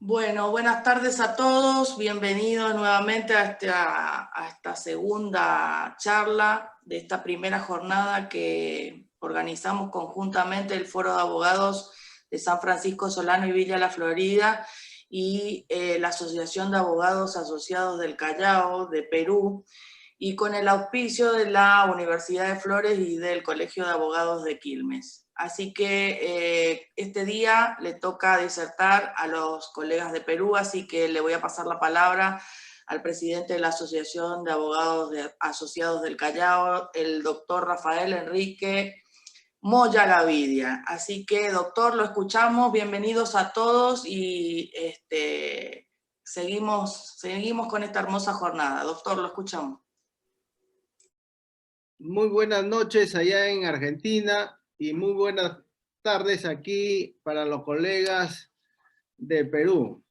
Bueno, buenas tardes a todos, bienvenidos nuevamente a esta segunda charla de esta primera jornada que organizamos conjuntamente el Foro de Abogados de San Francisco Solano y Villa La Florida y la Asociación de Abogados Asociados del Callao de Perú, y con el auspicio de la Universidad de Flores y del Colegio de Abogados de Quilmes. Así que este día le toca disertar a los colegas de Perú, así que le voy a pasar la palabra al presidente de la Asociación de Abogados Asociados del Callao, el doctor Rafael Enrique Moya Gavidia. Así que, doctor, lo escuchamos, bienvenidos a todos y seguimos con esta hermosa jornada. Doctor, lo escuchamos. Muy buenas noches allá en Argentina y muy buenas tardes aquí para los colegas de Perú.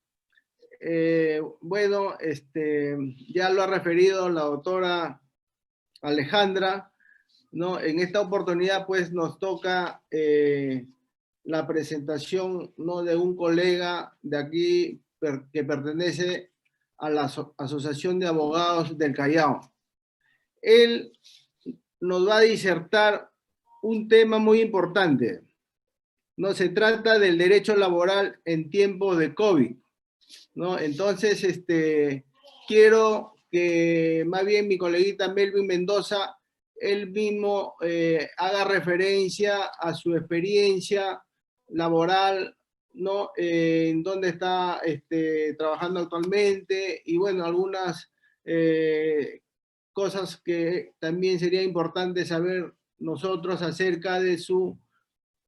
Bueno, ya lo ha referido la doctora Alejandra, ¿no? En esta oportunidad pues nos toca la presentación, ¿no?, de un colega de aquí que pertenece a la Asociación de Abogados del Callao. Él nos va a disertar un tema muy importante. No se trata del derecho laboral en tiempos de COVID, ¿no? Entonces, quiero que más bien mi coleguita Melvin Mendoza, él mismo haga referencia a su experiencia laboral, ¿no? En dónde está trabajando actualmente y bueno, algunas cosas que también sería importante saber nosotros acerca de su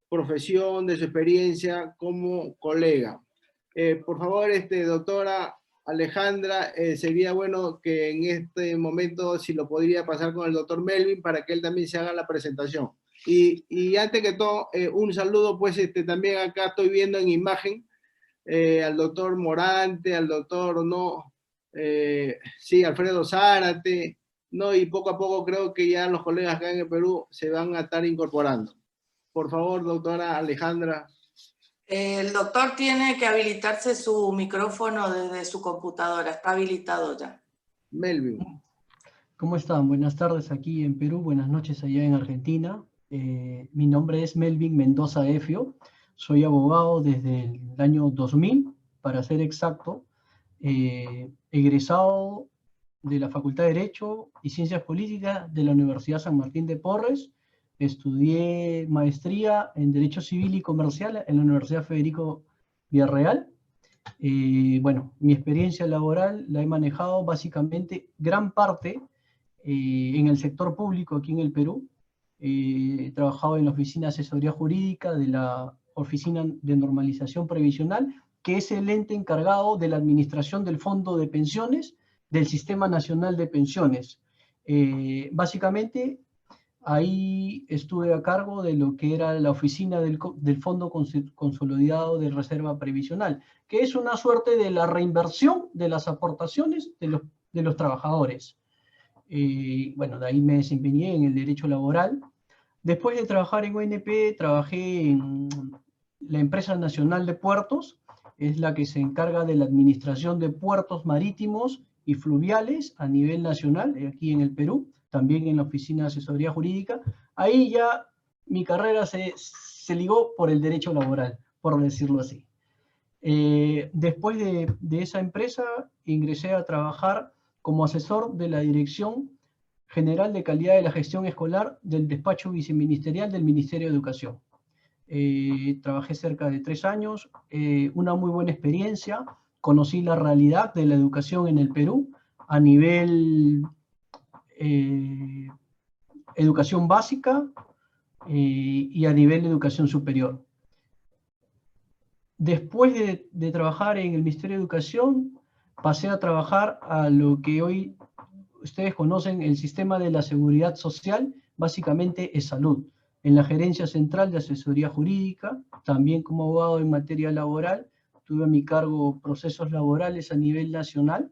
profesión, de su experiencia como colega. Por favor, doctora Alejandra, sería bueno que en este momento, si lo podría pasar con el doctor Melvin para que él también se haga la presentación. Y antes que todo, un saludo, pues también acá estoy viendo en imagen al doctor Morante, al doctor, ¿no? Sí, Alfredo Zárate, ¿no? Y poco a poco creo que ya los colegas acá en el Perú se van a estar incorporando. Por favor, doctora Alejandra. El doctor tiene que habilitarse su micrófono desde su computadora, está habilitado ya. Melvin. ¿Cómo están? Buenas tardes aquí en Perú, buenas noches allá en Argentina. Mi nombre es Melvin Mendoza Efio, soy abogado desde el año 2000, para ser exacto, egresado de la Facultad de Derecho y Ciencias Políticas de la Universidad San Martín de Porres. Estudié maestría en Derecho Civil y Comercial en la Universidad Federico Villarreal. Bueno, mi experiencia laboral la he manejado básicamente gran parte en el sector público aquí en el Perú. He trabajado en la Oficina de Asesoría Jurídica de la Oficina de Normalización Previsional, que es el ente encargado de la administración del Fondo de Pensiones del Sistema Nacional de Pensiones. Básicamente, ahí estuve a cargo de lo que era la oficina del Fondo Consolidado de Reserva Previsional, que es una suerte de la reinversión de las aportaciones de los trabajadores. Bueno, de ahí me desempeñé en el derecho laboral. Después de trabajar en ONP, trabajé en la Empresa Nacional de Puertos, es la que se encarga de la administración de puertos marítimos y fluviales a nivel nacional, aquí en el Perú, también en la Oficina de Asesoría Jurídica. Ahí ya mi carrera se ligó por el derecho laboral, por decirlo así. Después de esa empresa ingresé a trabajar como asesor de la Dirección General de Calidad de la Gestión Escolar del Despacho Viceministerial del Ministerio de Educación. Trabajé cerca de 3 años, una muy buena experiencia, conocí la realidad de la educación en el Perú a nivel educación básica y a nivel de educación superior. Después de trabajar en el Ministerio de Educación, pasé a trabajar a lo que hoy ustedes conocen, el sistema de la seguridad social, básicamente es salud. En la Gerencia Central de Asesoría Jurídica, también como abogado en materia laboral, tuve a mi cargo procesos laborales a nivel nacional.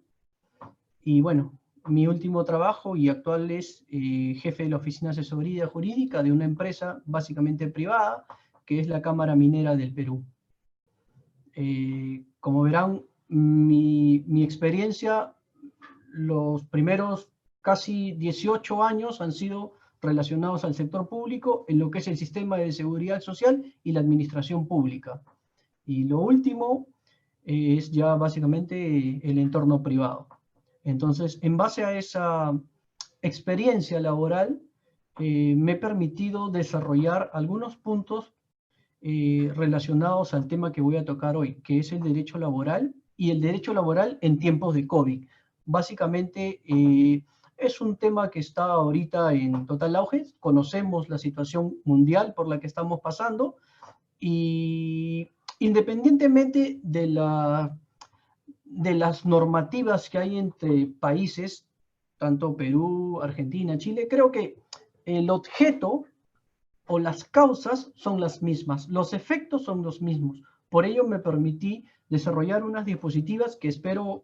Y bueno, mi último trabajo y actual es jefe de la Oficina de Asesoría Jurídica de una empresa básicamente privada, que es la Cámara Minera del Perú. Como verán, mi experiencia, los primeros casi 18 años han sido relacionados al sector público en lo que es el sistema de seguridad social y la administración pública. Y lo último es ya básicamente el entorno privado. Entonces, en base a esa experiencia laboral, me he permitido desarrollar algunos puntos relacionados al tema que voy a tocar hoy, que es el derecho laboral y el derecho laboral en tiempos de COVID. Básicamente, es un tema que está ahorita en total auge. Conocemos la situación mundial por la que estamos pasando y independientemente de las normativas que hay entre países, tanto Perú, Argentina, Chile, creo que el objeto o las causas son las mismas, los efectos son los mismos. Por ello me permití desarrollar unas diapositivas que espero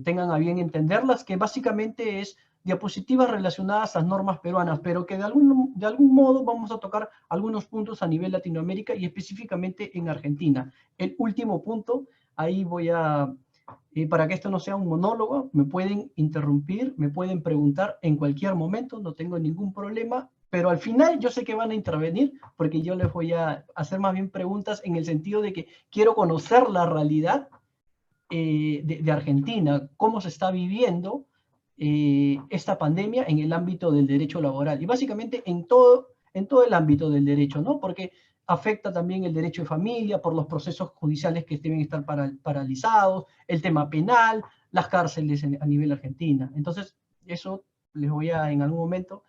tengan a bien entenderlas, que básicamente es diapositivas relacionadas a normas peruanas, pero que de algún modo vamos a tocar algunos puntos a nivel Latinoamérica y específicamente en Argentina. El último punto, ahí voy a, para que esto no sea un monólogo, me pueden interrumpir, me pueden preguntar en cualquier momento, no tengo ningún problema, pero al final yo sé que van a intervenir porque yo les voy a hacer más bien preguntas en el sentido de que quiero conocer la realidad de Argentina, cómo se está viviendo esta pandemia en el ámbito del derecho laboral y básicamente en todo el ámbito del derecho, ¿no? Porque afecta también el derecho de familia por los procesos judiciales que deben estar paralizados, el tema penal, las cárceles a nivel Argentina. Entonces, eso les voy a, en algún momento,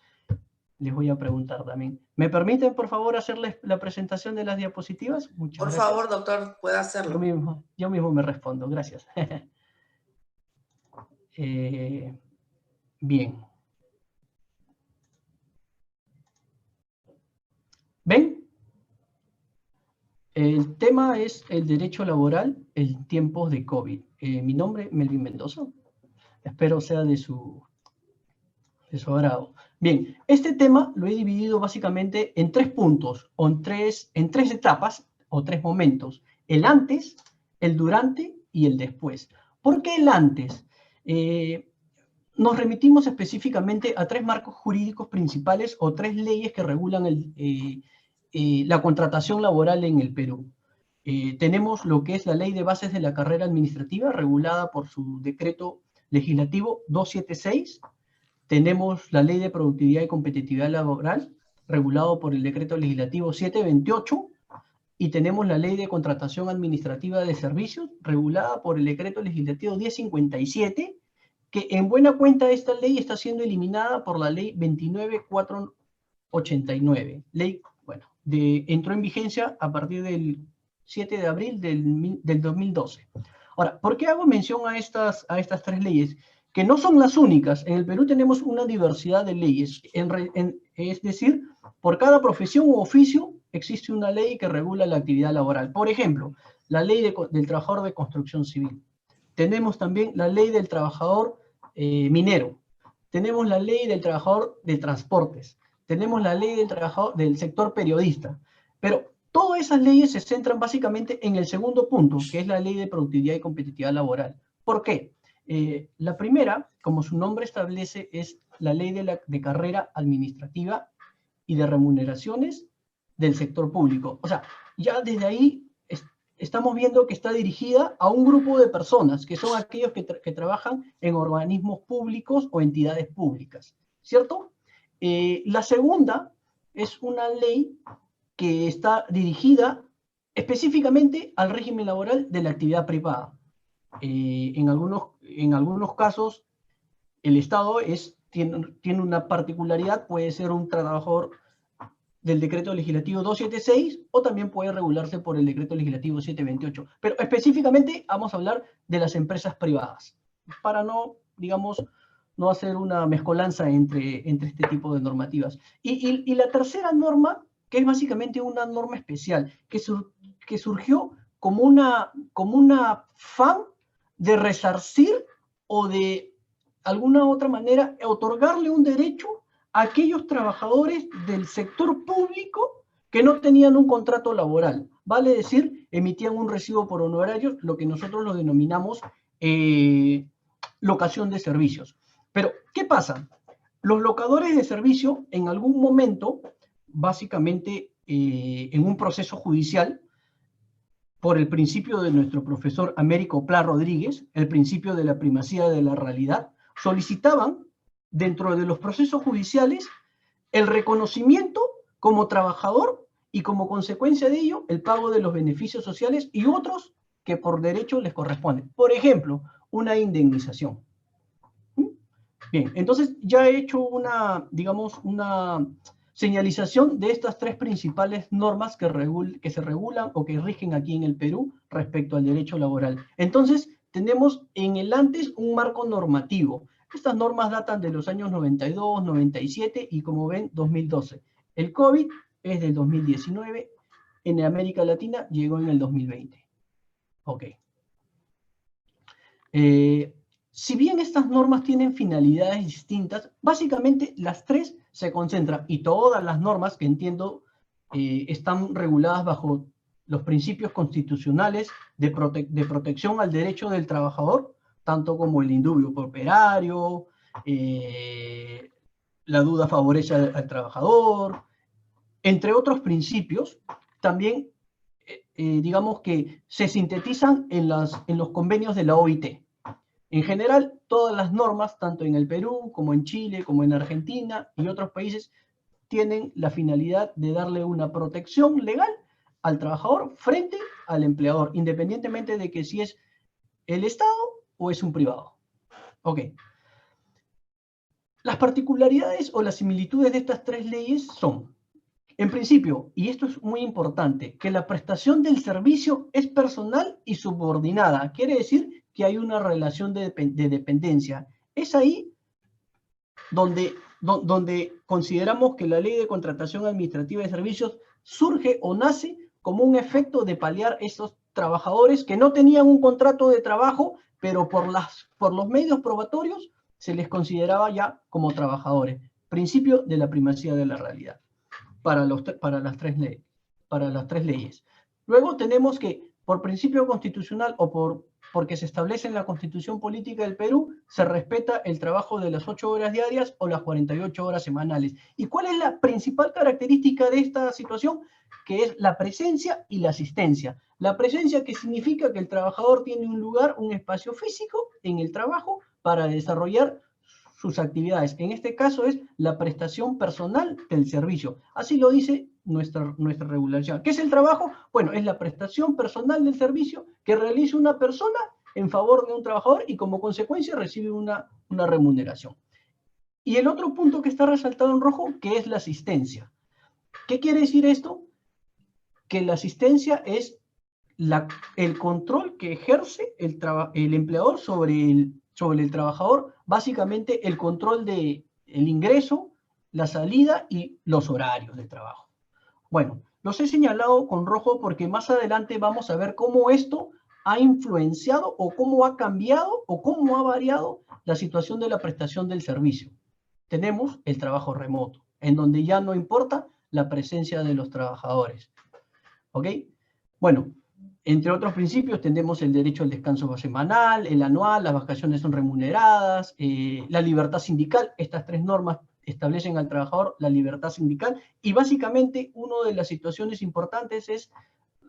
les voy a preguntar también. ¿Me permiten, por favor, hacerles la presentación de las diapositivas? Muchas gracias. Por favor, doctor, puede hacerlo. Yo mismo me respondo, gracias. Bien. ¿Ven? El tema es el derecho laboral en tiempos de COVID. Mi nombre es Melvin Mendoza. Espero sea de su agrado. Bien, este tema lo he dividido básicamente en 3 puntos, o en tres etapas, o 3 momentos. El antes, el durante y el después. ¿Por qué el antes? Nos remitimos específicamente a 3 marcos jurídicos principales o 3 leyes que regulan la contratación laboral en el Perú. Tenemos lo que es la Ley de Bases de la Carrera Administrativa, regulada por su decreto legislativo 276. Tenemos la Ley de Productividad y Competitividad Laboral, regulado por el decreto legislativo 728. Y tenemos la Ley de Contratación Administrativa de Servicios, regulada por el decreto legislativo 1057, que en buena cuenta esta ley está siendo eliminada por la ley 29489. Ley, bueno, entró en vigencia a partir del 7 de abril del 2012. Ahora, ¿por qué hago mención a estas 3 leyes? Que no son las únicas. En el Perú tenemos una diversidad de leyes. Es decir, por cada profesión u oficio existe una ley que regula la actividad laboral. Por ejemplo, la ley del trabajador de construcción civil. Tenemos también la ley del trabajador minero. Tenemos la ley del trabajador de transportes. Tenemos la ley del trabajador del sector periodista. Pero todas esas leyes se centran básicamente en el segundo punto, que es la ley de productividad y competitividad laboral. ¿Por qué? La primera, como su nombre establece, es la ley de carrera administrativa y de remuneraciones del sector público. O sea, ya desde ahí estamos viendo que está dirigida a un grupo de personas, que son aquellos que trabajan en organismos públicos o entidades públicas, ¿cierto? La segunda es una ley que está dirigida específicamente al régimen laboral de la actividad privada. En algunos casos, el Estado tiene una particularidad, puede ser un trabajador del decreto legislativo 276 o también puede regularse por el decreto legislativo 728. Pero específicamente vamos a hablar de las empresas privadas, para no, digamos, no hacer una mezcolanza entre este tipo de normativas. Y la tercera norma, que es básicamente una norma especial, que surgió como una afán de resarcir o de alguna otra manera otorgarle un derecho a aquellos trabajadores del sector público que no tenían un contrato laboral, vale decir, emitían un recibo por honorarios, lo que nosotros lo denominamos locación de servicios. Pero, ¿qué pasa? Los locadores de servicio, en algún momento, básicamente en un proceso judicial, por el principio de nuestro profesor Américo Pla Rodríguez, el principio de la primacía de la realidad, solicitaban, dentro de los procesos judiciales, el reconocimiento como trabajador y, como consecuencia de ello, el pago de los beneficios sociales y otros que por derecho les corresponden. Por ejemplo, una indemnización. Bien, entonces ya he hecho una, digamos, una señalización de estas tres principales normas que se regulan o que rigen aquí en el Perú respecto al derecho laboral. Entonces, tenemos en el antes un marco normativo. Estas normas datan de los años 92, 97 y, como ven, 2012. El COVID es del 2019, en América Latina llegó en el 2020. Ok. Si bien estas normas tienen finalidades distintas, básicamente las tres se concentran, y todas las normas que entiendo están reguladas bajo los principios constitucionales de protección al derecho del trabajador, tanto como el indubio operario, la duda favorece al trabajador, entre otros principios, también digamos que se sintetizan en los convenios de la OIT. En general, todas las normas, tanto en el Perú, como en Chile, como en Argentina y otros países, tienen la finalidad de darle una protección legal al trabajador frente al empleador, independientemente de que si es el Estado o es un privado. Ok. Las particularidades o las similitudes de estas tres leyes son, en principio, y esto es muy importante, que la prestación del servicio es personal y subordinada. Quiere decir que hay una relación de dependencia. Es ahí donde consideramos que la ley de contratación administrativa de servicios surge o nace como un efecto de paliar esos trabajadores que no tenían un contrato de trabajo, pero por los medios probatorios se les consideraba ya como trabajadores. Principio de la primacía de la realidad para las tres leyes. Luego tenemos que, por principio constitucional o porque se establece en la Constitución Política del Perú, se respeta el trabajo de las 8 horas diarias o las 48 horas semanales. ¿Y cuál es la principal característica de esta situación? Que es la presencia y la asistencia. La presencia, que significa que el trabajador tiene un lugar, un espacio físico en el trabajo para desarrollar sus actividades. En este caso es la prestación personal del servicio. Así lo dice nuestra regulación. ¿Qué es el trabajo? Bueno, es la prestación personal del servicio que realiza una persona en favor de un trabajador y, como consecuencia, recibe una remuneración. Y el otro punto que está resaltado en rojo, que es la asistencia. ¿Qué quiere decir esto? Que la asistencia es el control que ejerce el empleador sobre el trabajador, básicamente el control del ingreso, la salida y los horarios de trabajo. Bueno, los he señalado con rojo porque más adelante vamos a ver cómo esto ha influenciado o cómo ha cambiado o cómo ha variado la situación de la prestación del servicio. Tenemos el trabajo remoto, en donde ya no importa la presencia de los trabajadores. ¿Ok? Bueno, entre otros principios tenemos el derecho al descanso semanal, el anual, las vacaciones son remuneradas, la libertad sindical. Estas tres normas establecen al trabajador la libertad sindical y básicamente una de las situaciones importantes es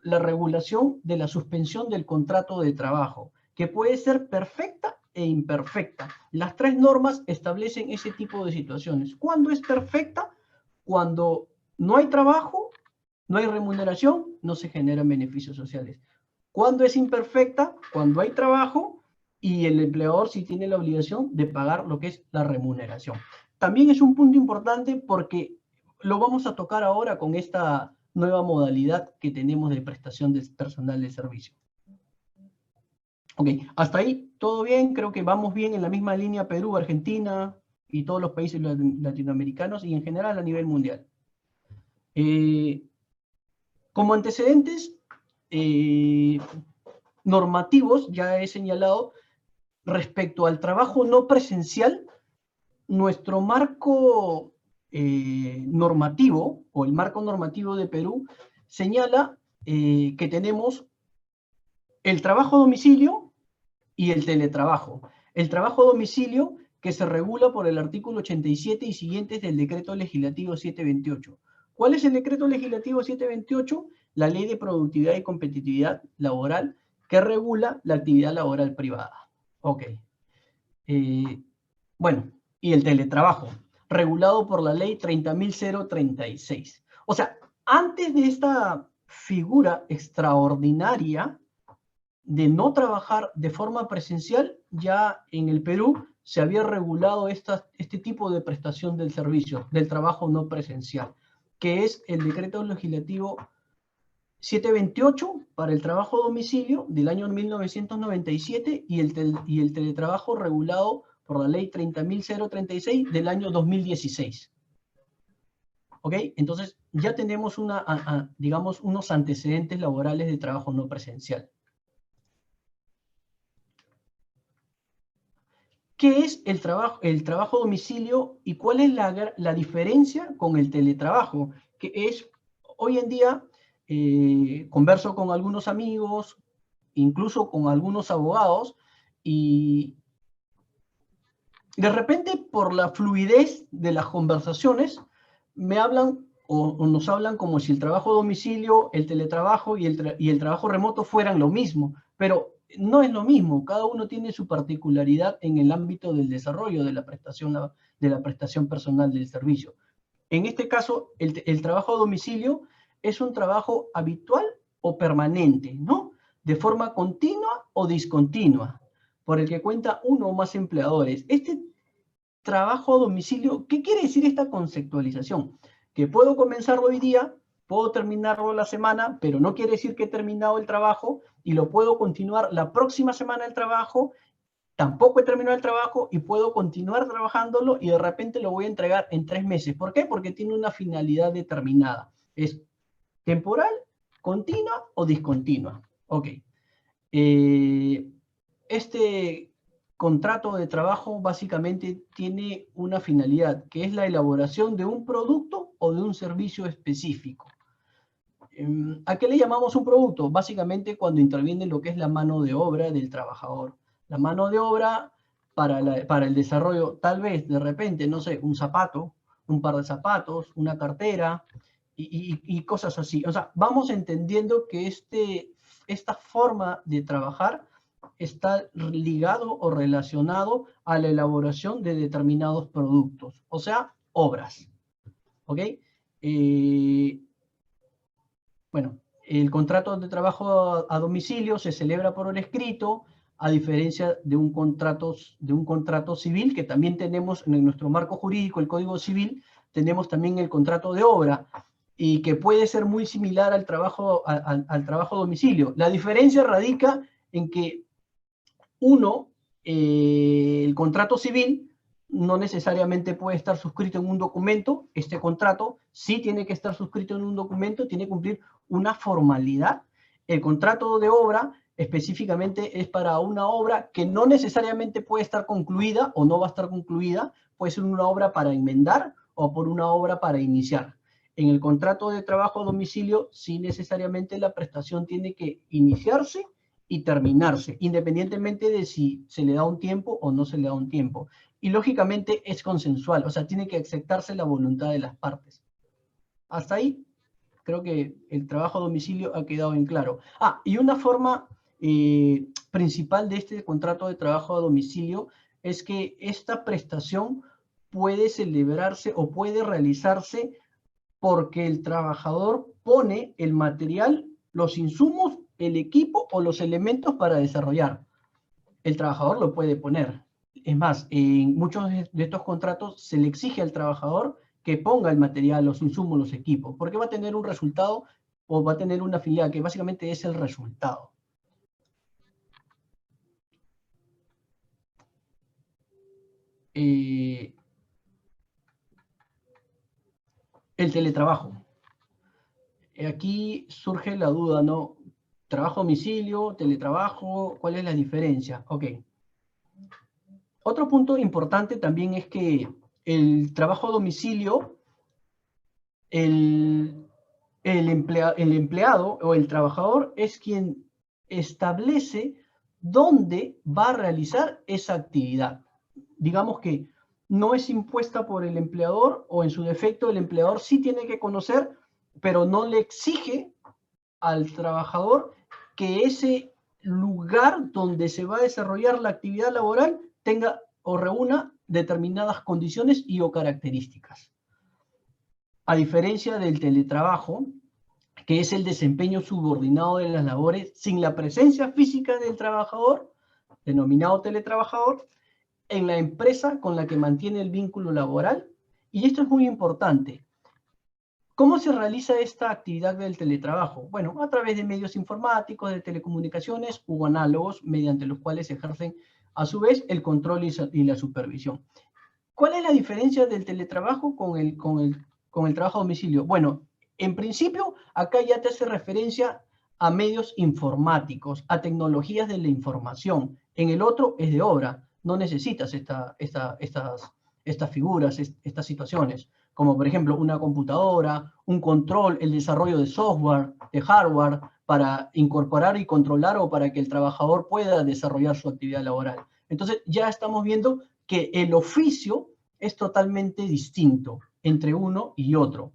la regulación de la suspensión del contrato de trabajo, que puede ser perfecta e imperfecta. Las tres normas establecen ese tipo de situaciones. ¿Cuándo es perfecta? Cuando no hay trabajo, no hay remuneración, no se generan beneficios sociales. ¿Cuándo es imperfecta? Cuando hay trabajo y el empleador sí tiene la obligación de pagar lo que es la remuneración. También es un punto importante porque lo vamos a tocar ahora con esta nueva modalidad que tenemos de prestación de personal de servicio. Ok, hasta ahí todo bien, creo que vamos bien en la misma línea Perú, Argentina y todos los países latinoamericanos y en general a nivel mundial. Como antecedentes normativos, ya he señalado, respecto al trabajo no presencial, nuestro marco normativo, o el marco normativo de Perú, señala que tenemos el trabajo a domicilio y el teletrabajo. El trabajo a domicilio que se regula por el artículo 87 y siguientes del Decreto Legislativo 728. ¿Cuál es el Decreto Legislativo 728? La Ley de Productividad y Competitividad Laboral que regula la actividad laboral privada. Ok. Bueno, y el teletrabajo, regulado por la Ley 30.036. O sea, antes de esta figura extraordinaria de no trabajar de forma presencial, ya en el Perú se había regulado este tipo de prestación del servicio, del trabajo no presencial, que es el Decreto Legislativo 728 para el trabajo a domicilio del año 1997 y el teletrabajo regulado por la Ley 30.036 del año 2016. ¿Ok? Entonces ya tenemos digamos, unos antecedentes laborales de trabajo no presencial. ¿Qué es el trabajo a domicilio y cuál es la diferencia con el teletrabajo? Que es, hoy en día, converso con algunos amigos, incluso con algunos abogados, y de repente, por la fluidez de las conversaciones, me hablan o nos hablan como si el trabajo a domicilio, el teletrabajo y el trabajo remoto fueran lo mismo, pero no es lo mismo. Cada uno tiene su particularidad en el ámbito del desarrollo de la prestación personal del servicio. En este caso, el trabajo a domicilio es un trabajo habitual o permanente, ¿no? De forma continua o discontinua, por el que cuenta uno o más empleadores. Este trabajo a domicilio, ¿qué quiere decir esta conceptualización? Que puedo comenzarlo hoy día, puedo terminarlo la semana, pero no quiere decir que he terminado el trabajo y lo puedo continuar la próxima semana el trabajo, tampoco he terminado el trabajo y puedo continuar trabajándolo y de repente lo voy a entregar en 3 meses. ¿Por qué? Porque tiene una finalidad determinada. Es temporal, continua o discontinua. Ok. Este contrato de trabajo básicamente tiene una finalidad, que es la elaboración de un producto o de un servicio específico. ¿A qué le llamamos un producto? Básicamente cuando interviene lo que es la mano de obra del trabajador. La mano de obra para el desarrollo, tal vez de repente, no sé, un zapato, un par de zapatos, una cartera y cosas así. O sea, vamos entendiendo que esta forma de trabajar está ligado o relacionado a la elaboración de determinados productos, o sea, obras. ¿Ok? Bueno, el contrato de trabajo a domicilio se celebra por escrito, a diferencia de un contrato civil, que también tenemos en nuestro marco jurídico, el Código Civil, tenemos también el contrato de obra, y que puede ser muy similar al trabajo a domicilio. La diferencia radica en que el contrato civil no necesariamente puede estar suscrito en un documento. Este contrato sí tiene que estar suscrito en un documento, tiene que cumplir una formalidad. El contrato de obra específicamente es para una obra que no necesariamente puede estar concluida o no va a estar concluida, puede ser una obra para enmendar o por una obra para iniciar. En el contrato de trabajo a domicilio, sí necesariamente la prestación tiene que iniciarse y terminarse, independientemente de si se le da un tiempo o no se le da un tiempo. Y lógicamente es consensual, o sea, tiene que aceptarse la voluntad de las partes. Hasta ahí, creo que el trabajo a domicilio ha quedado en claro. Y una forma principal de este contrato de trabajo a domicilio es que esta prestación puede celebrarse o puede realizarse porque el trabajador pone el material, los insumos, el equipo o los elementos para desarrollar. El trabajador lo puede poner. Es más, en muchos de estos contratos se le exige al trabajador que ponga el material, los insumos, los equipos, porque va a tener un resultado o va a tener una finalidad que básicamente es el resultado. El teletrabajo. Aquí surge la duda, ¿no? Trabajo a domicilio, teletrabajo, ¿cuál es la diferencia? Ok. Otro punto importante también es que el trabajo a domicilio el empleado o el trabajador es quien establece dónde va a realizar esa actividad. Digamos que no es impuesta por el empleador, o en su defecto el empleador sí tiene que conocer, pero no le exige al trabajador que ese lugar donde se va a desarrollar la actividad laboral tenga o reúna determinadas condiciones y o características. A diferencia del teletrabajo, que es el desempeño subordinado de las labores sin la presencia física del trabajador, denominado teletrabajador, en la empresa con la que mantiene el vínculo laboral. Y esto es muy importante. ¿Cómo se realiza esta actividad del teletrabajo? Bueno, a través de medios informáticos, de telecomunicaciones u análogos, mediante los cuales ejercen a su vez el control y la supervisión. ¿Cuál es la diferencia del teletrabajo con el trabajo a domicilio? Bueno, en principio, acá ya te hace referencia a medios informáticos, a tecnologías de la información. En el otro es de obra. No necesitas estas figuras, estas situaciones, como por ejemplo una computadora, un control, el desarrollo de software, de hardware, para incorporar y controlar o para que el trabajador pueda desarrollar su actividad laboral. Entonces ya estamos viendo que el oficio es totalmente distinto entre uno y otro.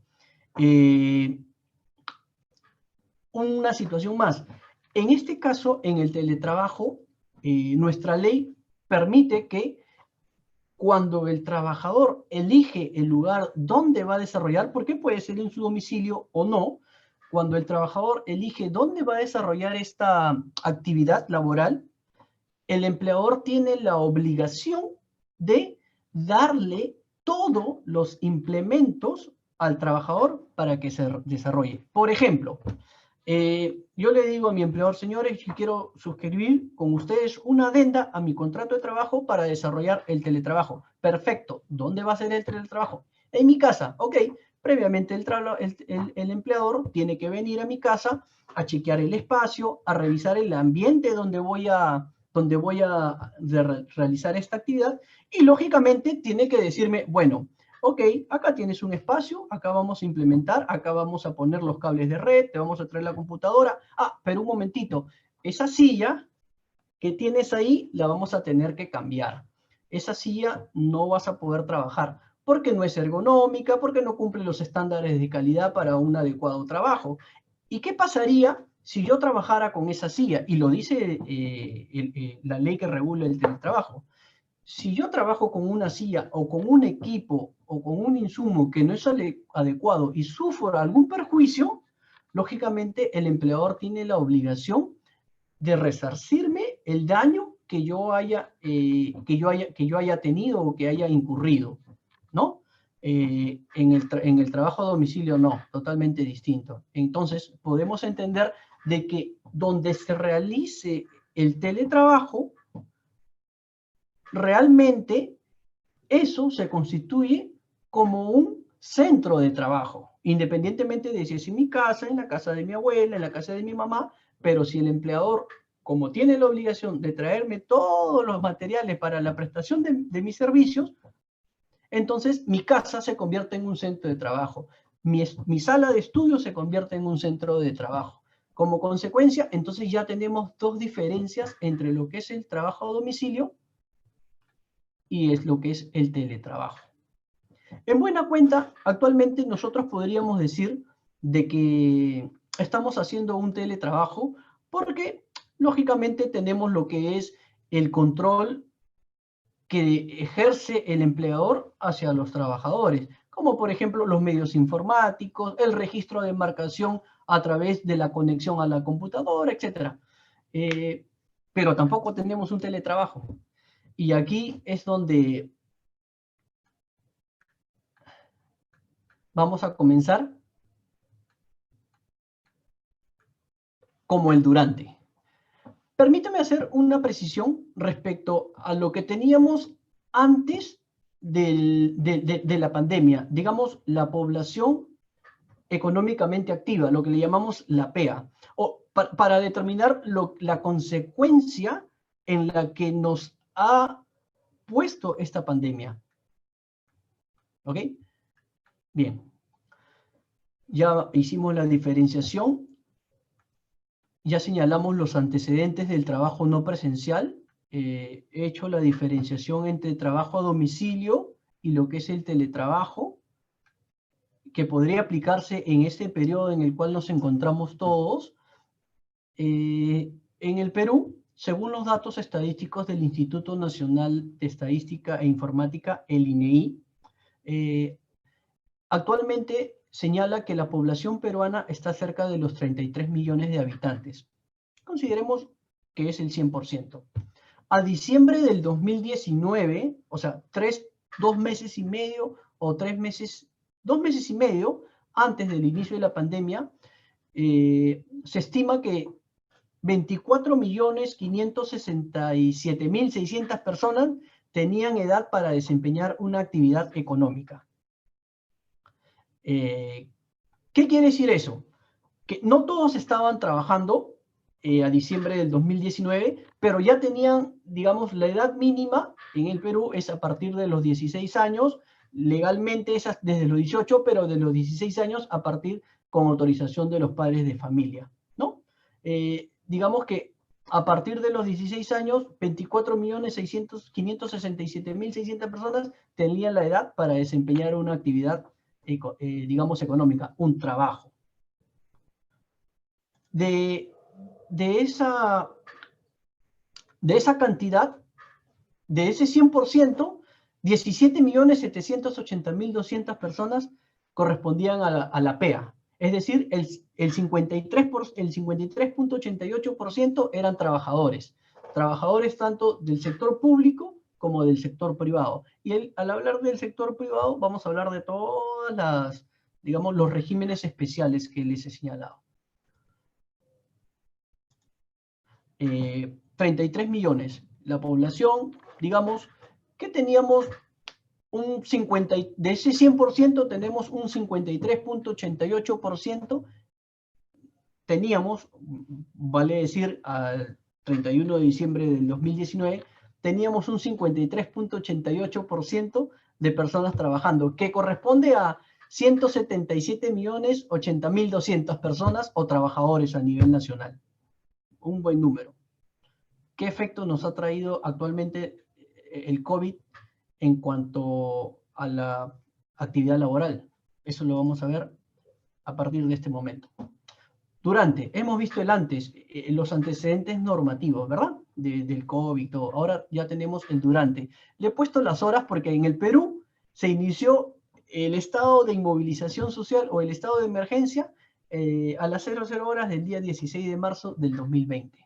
Una situación más. En este caso, en el teletrabajo, nuestra ley permite que cuando el trabajador elige el lugar donde va a desarrollar, porque puede ser en su domicilio o no, cuando el trabajador elige dónde va a desarrollar esta actividad laboral, el empleador tiene la obligación de darle todos los implementos al trabajador para que se desarrolle. Por ejemplo, yo le digo a mi empleador: señores, yo quiero suscribir con ustedes una adenda a mi contrato de trabajo para desarrollar el teletrabajo. Perfecto. ¿Dónde va a ser el teletrabajo? En mi casa. Ok. Previamente el empleador tiene que venir a mi casa a chequear el espacio, a revisar el ambiente donde voy a realizar esta actividad, y lógicamente tiene que decirme: bueno, ok, acá tienes un espacio, acá vamos a implementar, acá vamos a poner los cables de red, te vamos a traer la computadora. Ah, pero un momentito, esa silla que tienes ahí la vamos a tener que cambiar. Esa silla no vas a poder trabajar porque no es ergonómica, porque no cumple los estándares de calidad para un adecuado trabajo. ¿Y qué pasaría si yo trabajara con esa silla? Y lo dice la ley que regula el teletrabajo. Si yo trabajo con una silla o con un equipo o con un insumo que no es adecuado y sufro algún perjuicio, lógicamente el empleador tiene la obligación de resarcirme el daño que yo haya tenido o que haya incurrido, ¿no? En el trabajo a domicilio no, totalmente distinto. Entonces podemos entender de que donde se realice el teletrabajo, realmente eso se constituye como un centro de trabajo, independientemente de si es en mi casa, en la casa de mi abuela, en la casa de mi mamá. Pero si el empleador, como tiene la obligación de traerme todos los materiales para la prestación de mis servicios, entonces mi casa se convierte en un centro de trabajo, mi sala de estudio se convierte en un centro de trabajo. Como consecuencia, entonces ya tenemos dos diferencias entre lo que es el trabajo a domicilio y es lo que es el teletrabajo. En buena cuenta, actualmente nosotros podríamos decir de que estamos haciendo un teletrabajo porque lógicamente tenemos lo que es el control que ejerce el empleador hacia los trabajadores, como por ejemplo los medios informáticos, el registro de marcación a través de la conexión a la computadora, etc. Pero tampoco tenemos un teletrabajo. Y aquí es donde vamos a comenzar como el durante. Permítame hacer una precisión respecto a lo que teníamos antes de la pandemia. Digamos, la población económicamente activa, lo que le llamamos la PEA, o para determinar la consecuencia en la que nos ha puesto esta pandemia. ¿Ok? Bien. Ya hicimos la diferenciación, ya señalamos los antecedentes del trabajo no presencial, he hecho la diferenciación entre trabajo a domicilio y lo que es el teletrabajo, que podría aplicarse en este periodo en el cual nos encontramos todos. En el Perú, según los datos estadísticos del Instituto Nacional de Estadística e Informática, el INEI, actualmente señala que la población peruana está cerca de los 33 millones de habitantes. Consideremos que es el 100%. A diciembre del 2019, o sea, 2 meses y medio o 3 meses, 2 meses y medio antes del inicio de la pandemia, se estima que 24.567.600 personas tenían edad para desempeñar una actividad económica. ¿Qué quiere decir eso? Que no todos estaban trabajando a diciembre del 2019, pero ya tenían, digamos, la edad mínima en el Perú es a partir de los 16 años, legalmente es desde los 18, pero de los 16 años a partir con autorización de los padres de familia, ¿no? Digamos que a partir de los 16 años, 24.567.600 personas tenían la edad para desempeñar una actividad, digamos, económica, un trabajo. De esa cantidad, de ese 100%, 17.780.200 personas correspondían a la PEA. Es decir, el 53.88% eran trabajadores. Trabajadores tanto del sector público como del sector privado. Y al hablar del sector privado, vamos a hablar de todas las, digamos, los regímenes especiales que les he señalado. 33 millones. La población, digamos, que teníamos un 50, de ese 100% tenemos un 53.88%, teníamos, vale decir, al 31 de diciembre del 2019, teníamos un 53.88% de personas trabajando, que corresponde a 177.080.200 personas o trabajadores a nivel nacional. Un buen número. ¿Qué efecto nos ha traído actualmente el COVID en cuanto a la actividad laboral? Eso lo vamos a ver a partir de este momento. Durante, hemos visto el antes, los antecedentes normativos, ¿verdad? Del COVID, todo. Ahora ya tenemos el durante. Le he puesto las horas porque en el Perú se inició el estado de inmovilización social o el estado de emergencia a las 00 horas del día 16 de marzo del 2020.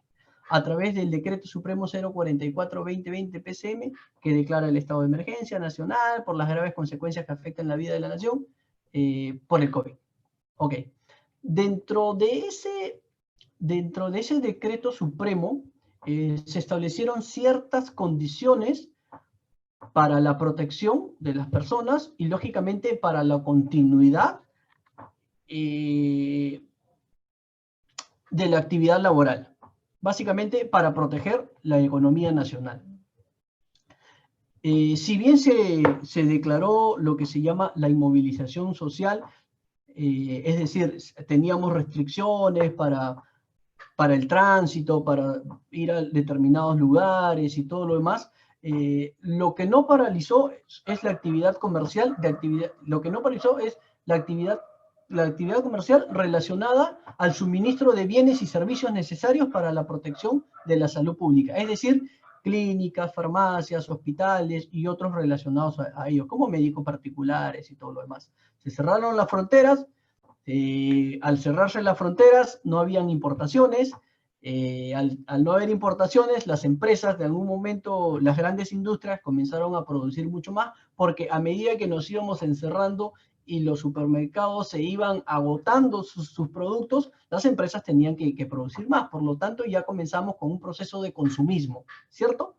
A través del Decreto Supremo 044-2020 PCM, que declara el estado de emergencia nacional por las graves consecuencias que afectan la vida de la nación por el COVID. Ok. Dentro de ese Decreto Supremo se establecieron ciertas condiciones para la protección de las personas y, lógicamente, para la continuidad de la actividad laboral. Básicamente para proteger la economía nacional. Si bien se declaró lo que se llama la inmovilización social, es decir, teníamos restricciones para el tránsito, para ir a determinados lugares y todo lo demás, lo que no paralizó es la actividad comercial, lo que no paralizó es la actividad comercial relacionada al suministro de bienes y servicios necesarios para la protección de la salud pública, es decir, clínicas, farmacias, hospitales y otros relacionados a ellos, como médicos particulares y todo lo demás. Se cerraron las fronteras, al cerrarse las fronteras no habían importaciones, al no haber importaciones, las empresas de algún momento, las grandes industrias comenzaron a producir mucho más, porque a medida que nos íbamos encerrando y los supermercados se iban agotando sus productos, las empresas tenían que producir más. Por lo tanto, ya comenzamos con un proceso de consumismo, ¿cierto?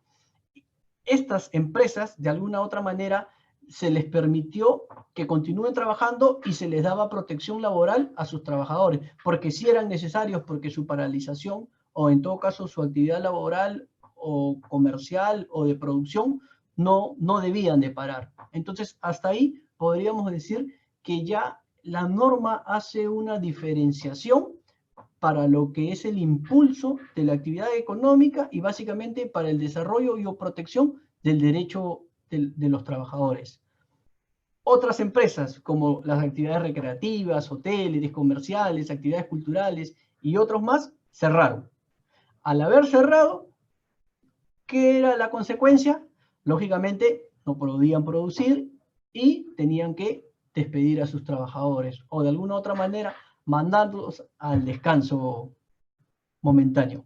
Estas empresas, de alguna u otra manera, se les permitió que continúen trabajando y se les daba protección laboral a sus trabajadores, porque sí eran necesarios, porque su paralización o en todo caso su actividad laboral o comercial o de producción no debían de parar. Entonces, hasta ahí podríamos decir que ya la norma hace una diferenciación para lo que es el impulso de la actividad económica y básicamente para el desarrollo y o protección del derecho de los trabajadores. Otras empresas, como las actividades recreativas, hoteles, comerciales, actividades culturales y otros más, cerraron. Al haber cerrado, ¿qué era la consecuencia? Lógicamente, no podían producir y tenían que despedir a sus trabajadores o de alguna otra manera mandarlos al descanso momentáneo.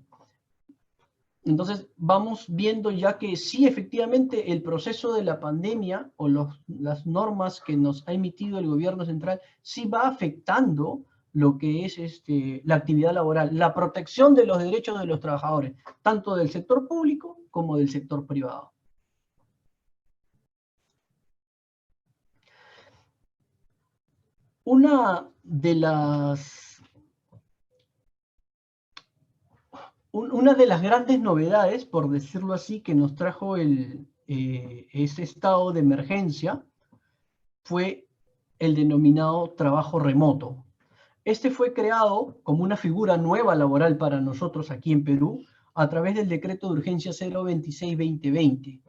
Entonces vamos viendo ya que sí, efectivamente, el proceso de la pandemia o las normas que nos ha emitido el gobierno central sí va afectando lo que es la actividad laboral, la protección de los derechos de los trabajadores, tanto del sector público como del sector privado. Una de las grandes novedades, por decirlo así, que nos trajo ese estado de emergencia fue el denominado trabajo remoto. Este fue creado como una figura nueva laboral para nosotros aquí en Perú a través del decreto de urgencia 026-2020.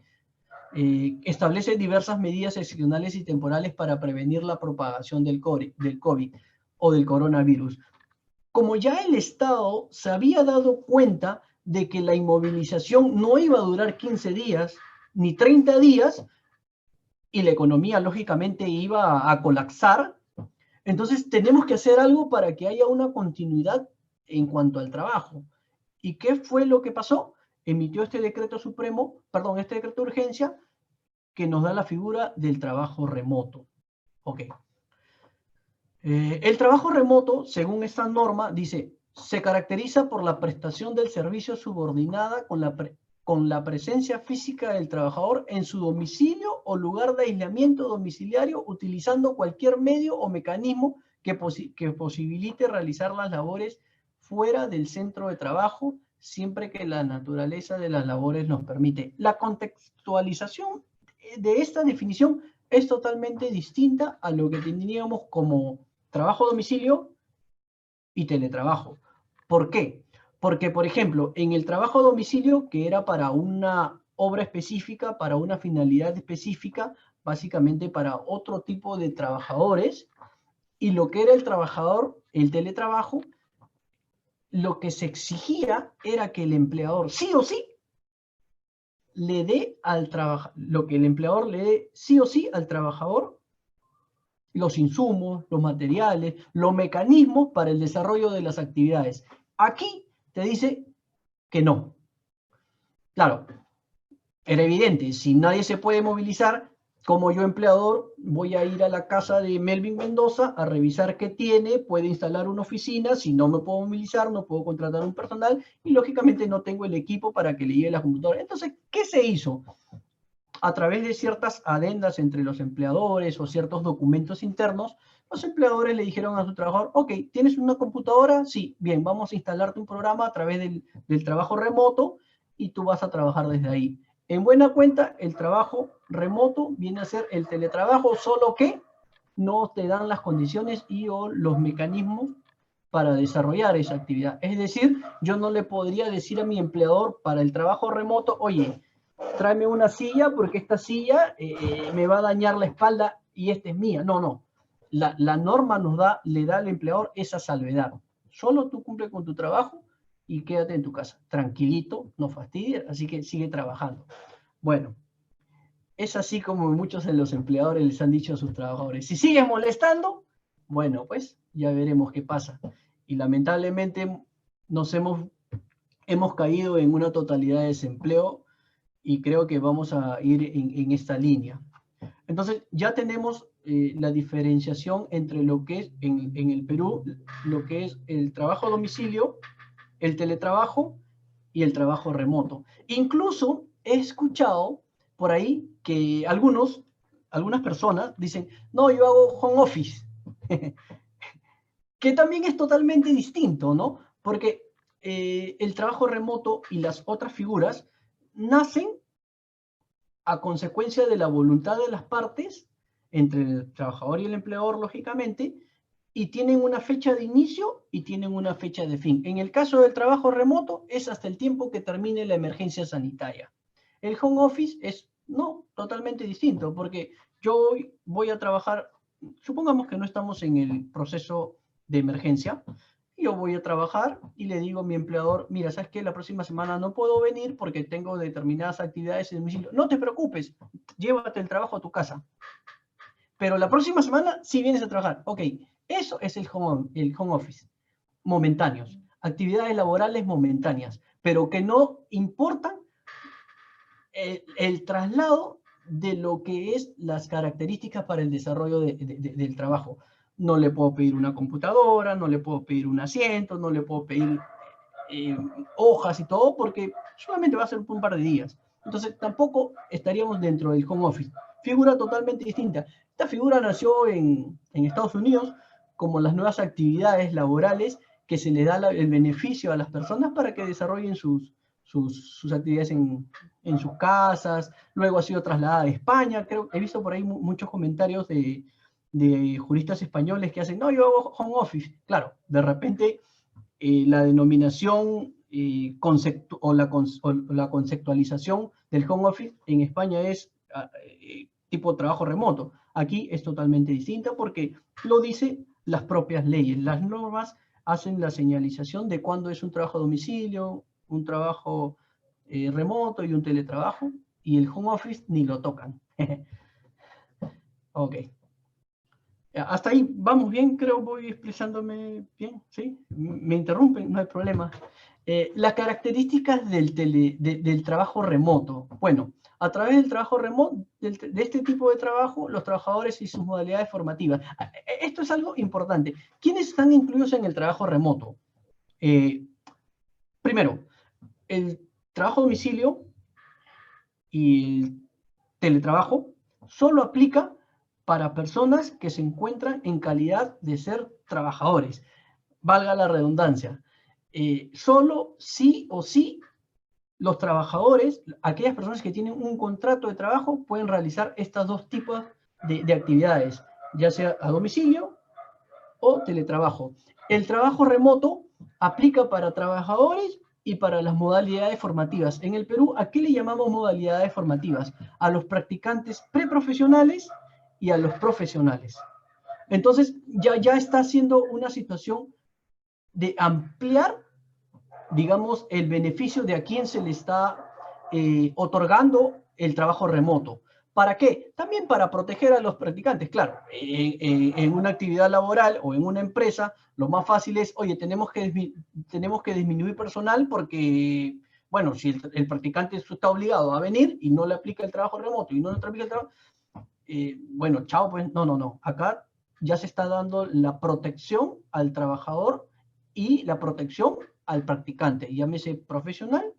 Establece diversas medidas excepcionales y temporales para prevenir la propagación del COVID o del coronavirus. Como ya el Estado se había dado cuenta de que la inmovilización no iba a durar 15 días ni 30 días y la economía lógicamente iba a colapsar, entonces tenemos que hacer algo para que haya una continuidad en cuanto al trabajo. ¿Y qué fue lo que pasó? Emitió este decreto supremo, perdón, este decreto de urgencia que nos da la figura del trabajo remoto. Ok. El trabajo remoto, según esta norma, dice, se caracteriza por la prestación del servicio subordinada con la presencia física del trabajador en su domicilio o lugar de aislamiento domiciliario, utilizando cualquier medio o mecanismo que posibilite realizar las labores fuera del centro de trabajo, siempre que la naturaleza de las labores nos permite. La contextualización de esta definición es totalmente distinta a lo que tendríamos como trabajo a domicilio y teletrabajo. ¿Por qué? Porque, por ejemplo, en el trabajo a domicilio, que era para una obra específica, para una finalidad específica, básicamente para otro tipo de trabajadores, y lo que era el trabajador, el teletrabajo, lo que se exigía era que el empleador sí o sí le dé al trabajador, lo que el empleador le dé sí o sí al trabajador, los insumos, los materiales, los mecanismos para el desarrollo de las actividades. Aquí te dice que no. Claro, era evidente, si nadie se puede movilizar, como yo empleador voy a ir a la casa de Melvin Mendoza a revisar qué tiene, puede instalar una oficina, si no me puedo movilizar, no puedo contratar un personal y lógicamente no tengo el equipo para que le llegue la computadora. Entonces, ¿qué se hizo? A través de ciertas adendas entre los empleadores o ciertos documentos internos, los empleadores le dijeron a su trabajador, ok, ¿tienes una computadora? Sí, bien, vamos a instalarte un programa a través del trabajo remoto y tú vas a trabajar desde ahí. En buena cuenta, el trabajo remoto viene a ser el teletrabajo, solo que no te dan las condiciones y o los mecanismos para desarrollar esa actividad. Es decir, yo no le podría decir a mi empleador para el trabajo remoto, oye, tráeme una silla porque esta silla me va a dañar la espalda y esta es mía. No, no. La norma le da al empleador esa salvedad. Solo tú cumple con tu trabajo y quédate en tu casa. Tranquilito, no fastidies, así que sigue trabajando. Bueno, es así como muchos de los empleadores les han dicho a sus trabajadores. Si sigues molestando, bueno, pues ya veremos qué pasa. Y lamentablemente hemos caído en una totalidad de desempleo y creo que vamos a ir en esta línea. Entonces, ya tenemos la diferenciación entre lo que es en el Perú, lo que es el trabajo a domicilio, el teletrabajo y el trabajo remoto. Incluso he escuchado por ahí que algunas personas dicen, no, yo hago home office, que también es totalmente distinto, ¿no? Porque el trabajo remoto y las otras figuras nacen a consecuencia de la voluntad de las partes, entre el trabajador y el empleador, lógicamente, y tienen una fecha de inicio y tienen una fecha de fin. En el caso del trabajo remoto es hasta el tiempo que termine la emergencia sanitaria. El home office es totalmente distinto, porque yo voy a trabajar, supongamos que no estamos en el proceso de emergencia, yo voy a trabajar y le digo a mi empleador, mira, ¿sabes qué? La próxima semana no puedo venir porque tengo determinadas actividades en el domicilio. No te preocupes, llévate el trabajo a tu casa. Pero la próxima semana sí vienes a trabajar. Ok, eso es el home office. Momentáneos. Actividades laborales momentáneas, pero que no importan el traslado de lo que es las características para el desarrollo del trabajo. No le puedo pedir una computadora, no le puedo pedir un asiento, no le puedo pedir hojas y todo, porque solamente va a ser un par de días. Entonces tampoco estaríamos dentro del home office. Figura totalmente distinta. Esta figura nació en Estados Unidos como las nuevas actividades laborales que se le da el beneficio a las personas para que desarrollen sus actividades en sus casas. Luego ha sido trasladada a España. Creo, he visto por ahí muchos comentarios de juristas españoles que hacen, no, yo hago home office. Claro, de repente la denominación o la conceptualización del home office en España es tipo trabajo remoto. Aquí es totalmente distinta porque lo dicen las propias leyes. Las normas hacen la señalización de cuándo es un trabajo a domicilio, un trabajo remoto y un teletrabajo, y el home office ni lo tocan. Ok. Hasta ahí vamos bien, creo voy expresándome bien, ¿sí? Me interrumpen, no hay problema. Las características del trabajo remoto. Bueno, a través del trabajo remoto, de este tipo de trabajo, los trabajadores y sus modalidades formativas. Esto es algo importante. ¿Quiénes están incluidos en el trabajo remoto? Primero, el trabajo a domicilio y el teletrabajo solo aplica para personas que se encuentran en calidad de ser trabajadores. Valga la redundancia. Solo sí o sí los trabajadores, aquellas personas que tienen un contrato de trabajo, pueden realizar estos dos tipos de actividades, ya sea a domicilio o teletrabajo. El trabajo remoto aplica para trabajadores y para las modalidades formativas. En el Perú, ¿a qué le llamamos modalidades formativas? A los practicantes preprofesionales y a los profesionales. Entonces, ya está haciendo una situación de ampliar, digamos, el beneficio de a quién se le está otorgando el trabajo remoto. ¿Para qué? También para proteger a los practicantes. Claro, en una actividad laboral o en una empresa, lo más fácil es, oye, tenemos que disminuir personal porque, bueno, si el practicante está obligado a venir y no le aplica el trabajo remoto y no le aplica el trabajo, bueno, chao, pues no. Acá ya se está dando la protección al trabajador y la protección al practicante, llámese profesional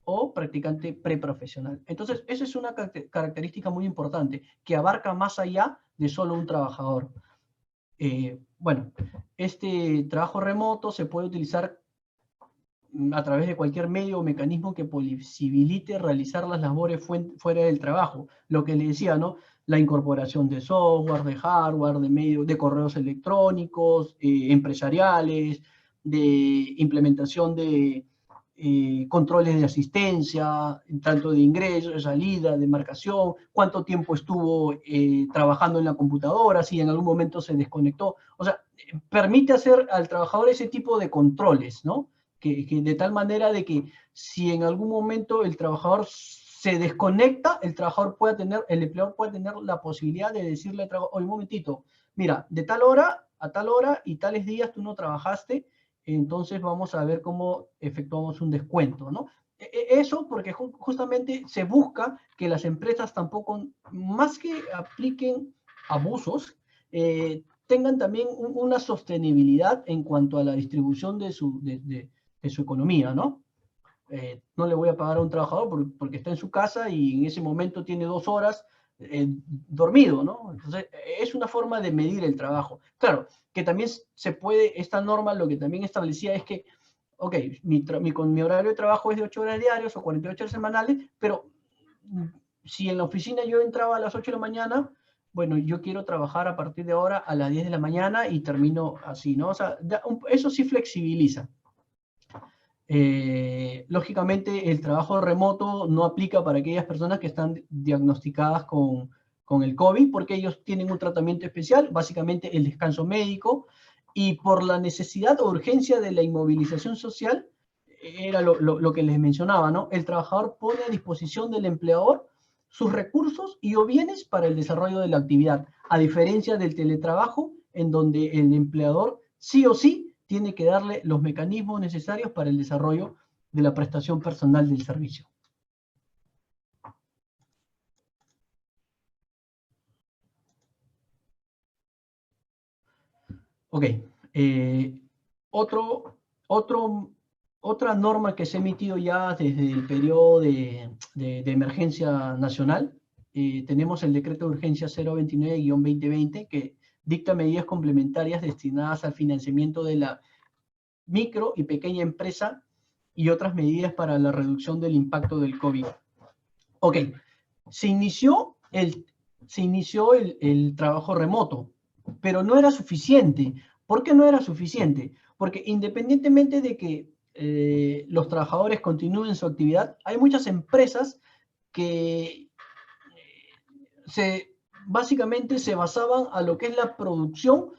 o practicante preprofesional. Entonces, esa es una característica muy importante, que abarca más allá de solo un trabajador. Bueno, este trabajo remoto se puede utilizar a través de cualquier medio o mecanismo que posibilite realizar las labores fuera del trabajo. Lo que le decía, ¿no? La incorporación de software, de hardware, de medios, de correos electrónicos, empresariales, de implementación de controles de asistencia, tanto de ingreso, de salida, de marcación, cuánto tiempo estuvo trabajando en la computadora, si en algún momento se desconectó. O sea, permite hacer al trabajador ese tipo de controles, ¿no? Que de tal manera de que si en algún momento el trabajador se desconecta, el empleador puede tener la posibilidad de decirle al trabajador, oye, un momentito, mira, de tal hora a tal hora y tales días tú no trabajaste, entonces vamos a ver cómo efectuamos un descuento, ¿no? Eso porque justamente se busca que las empresas tampoco, más que apliquen abusos, tengan también una sostenibilidad en cuanto a la distribución de su economía, ¿no? No le voy a pagar a un trabajador porque está en su casa y en ese momento tiene 2 horas dormido, ¿no? Entonces, es una forma de medir el trabajo. Claro, que también se puede, esta norma lo que también establecía es que, ok, mi horario de trabajo es de 8 horas diarias o 48 horas semanales, pero si en la oficina yo entraba a las 8 de la mañana, bueno, yo quiero trabajar a partir de ahora a las 10 de la mañana y termino así, ¿no? O sea, eso sí flexibiliza. Lógicamente, el trabajo remoto no aplica para aquellas personas que están diagnosticadas con el COVID, porque ellos tienen un tratamiento especial, básicamente el descanso médico, y por la necesidad o urgencia de la inmovilización social, era lo que les mencionaba, ¿no? El trabajador pone a disposición del empleador sus recursos y o bienes para el desarrollo de la actividad, a diferencia del teletrabajo, en donde el empleador sí o sí tiene que darle los mecanismos necesarios para el desarrollo de la prestación personal del servicio. Ok. Otra norma que se ha emitido ya desde el periodo de emergencia nacional, tenemos el decreto de urgencia 029-2020 que dicta medidas complementarias destinadas al financiamiento de la micro y pequeña empresa y otras medidas para la reducción del impacto del COVID. Ok, se inició el trabajo remoto, pero no era suficiente. ¿Por qué no era suficiente? Porque independientemente de que los trabajadores continúen su actividad, hay muchas empresas que básicamente se basaban a lo que es la producción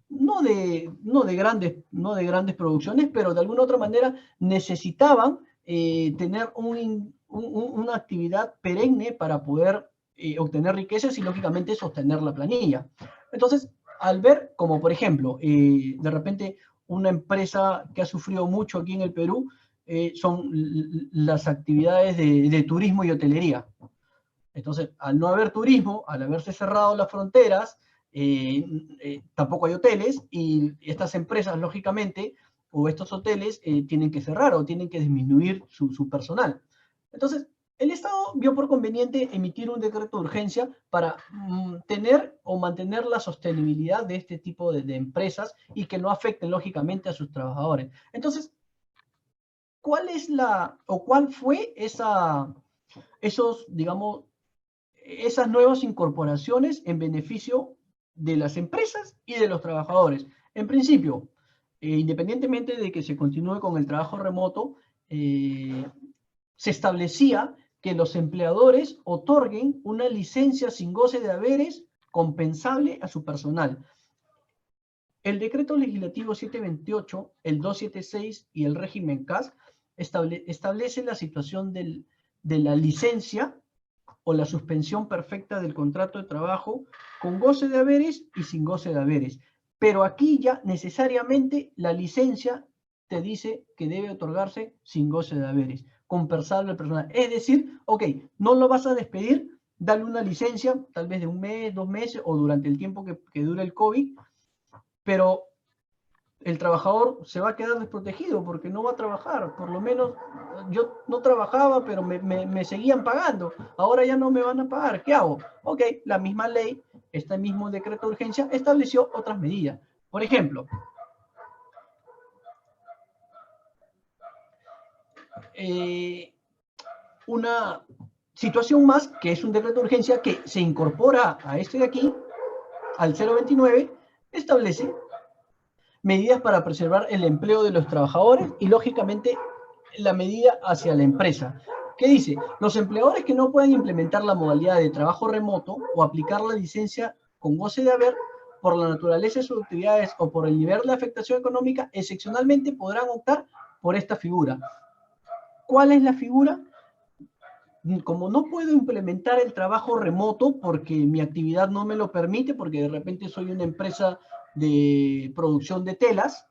no de grandes producciones, pero de alguna otra manera necesitaban tener una actividad perenne para poder obtener riquezas y lógicamente sostener la planilla. Entonces, al ver, como por ejemplo, de repente una empresa que ha sufrido mucho aquí en el Perú, son las actividades de turismo y hotelería. Entonces, al no haber turismo, al haberse cerrado las fronteras, tampoco hay hoteles y estas empresas, lógicamente, o estos hoteles tienen que cerrar o tienen que disminuir su personal. Entonces, el Estado vio por conveniente emitir un decreto de urgencia para tener o mantener la sostenibilidad de este tipo de empresas y que no afecten, lógicamente, a sus trabajadores. Entonces, ¿cuál fue digamos, esas nuevas incorporaciones en beneficio de las empresas y de los trabajadores? En principio, independientemente de que se continúe con el trabajo remoto, se establecía que los empleadores otorguen una licencia sin goce de haberes compensable a su personal. El decreto legislativo 728, el 276 y el régimen CAS establecen la situación de la licencia o la suspensión perfecta del contrato de trabajo con goce de haberes y sin goce de haberes. Pero aquí ya necesariamente la licencia te dice que debe otorgarse sin goce de haberes, compensable al personal. Es decir, ok, no lo vas a despedir, dale una licencia, tal vez de 1 mes, 2 meses o durante el tiempo que dure el COVID, pero el trabajador se va a quedar desprotegido porque no va a trabajar. Por lo menos yo no trabajaba, pero me seguían pagando. Ahora ya no me van a pagar. ¿Qué hago? Ok, la misma ley, este mismo decreto de urgencia, estableció otras medidas. Por ejemplo, una situación más, que es un decreto de urgencia que se incorpora a este de aquí, al 029, establece medidas para preservar el empleo de los trabajadores y, lógicamente, la medida hacia la empresa. ¿Qué dice? Los empleadores que no puedan implementar la modalidad de trabajo remoto o aplicar la licencia con goce de haber por la naturaleza de sus actividades o por el nivel de afectación económica, excepcionalmente podrán optar por esta figura. ¿Cuál es la figura? Como no puedo implementar el trabajo remoto porque mi actividad no me lo permite, porque de repente soy una empresa de producción de telas,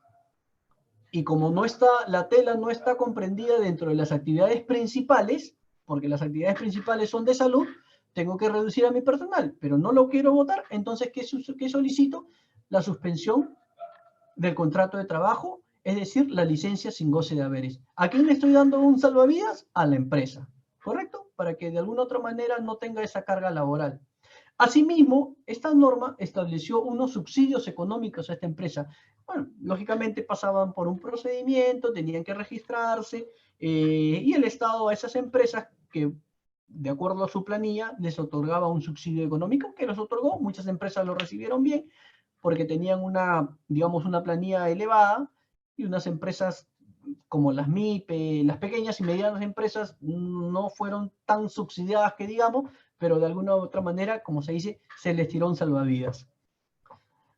y como la tela no está comprendida dentro de las actividades principales, porque las actividades principales son de salud, tengo que reducir a mi personal, pero no lo quiero votar, entonces, ¿qué solicito? La suspensión del contrato de trabajo, es decir, la licencia sin goce de haberes. ¿A quién le estoy dando un salvavidas? A la empresa, ¿correcto? Para que de alguna otra manera no tenga esa carga laboral. Asimismo, esta norma estableció unos subsidios económicos a esta empresa. Bueno, lógicamente pasaban por un procedimiento, tenían que registrarse, y el Estado a esas empresas que de acuerdo a su planilla, les otorgaba un subsidio económico que los otorgó. Muchas empresas lo recibieron bien porque tenían digamos, una planilla elevada, y unas empresas como las MIPE, las pequeñas y medianas empresas, no fueron tan subsidiadas que digamos, pero de alguna u otra manera, como se dice, se les tiró un salvavidas.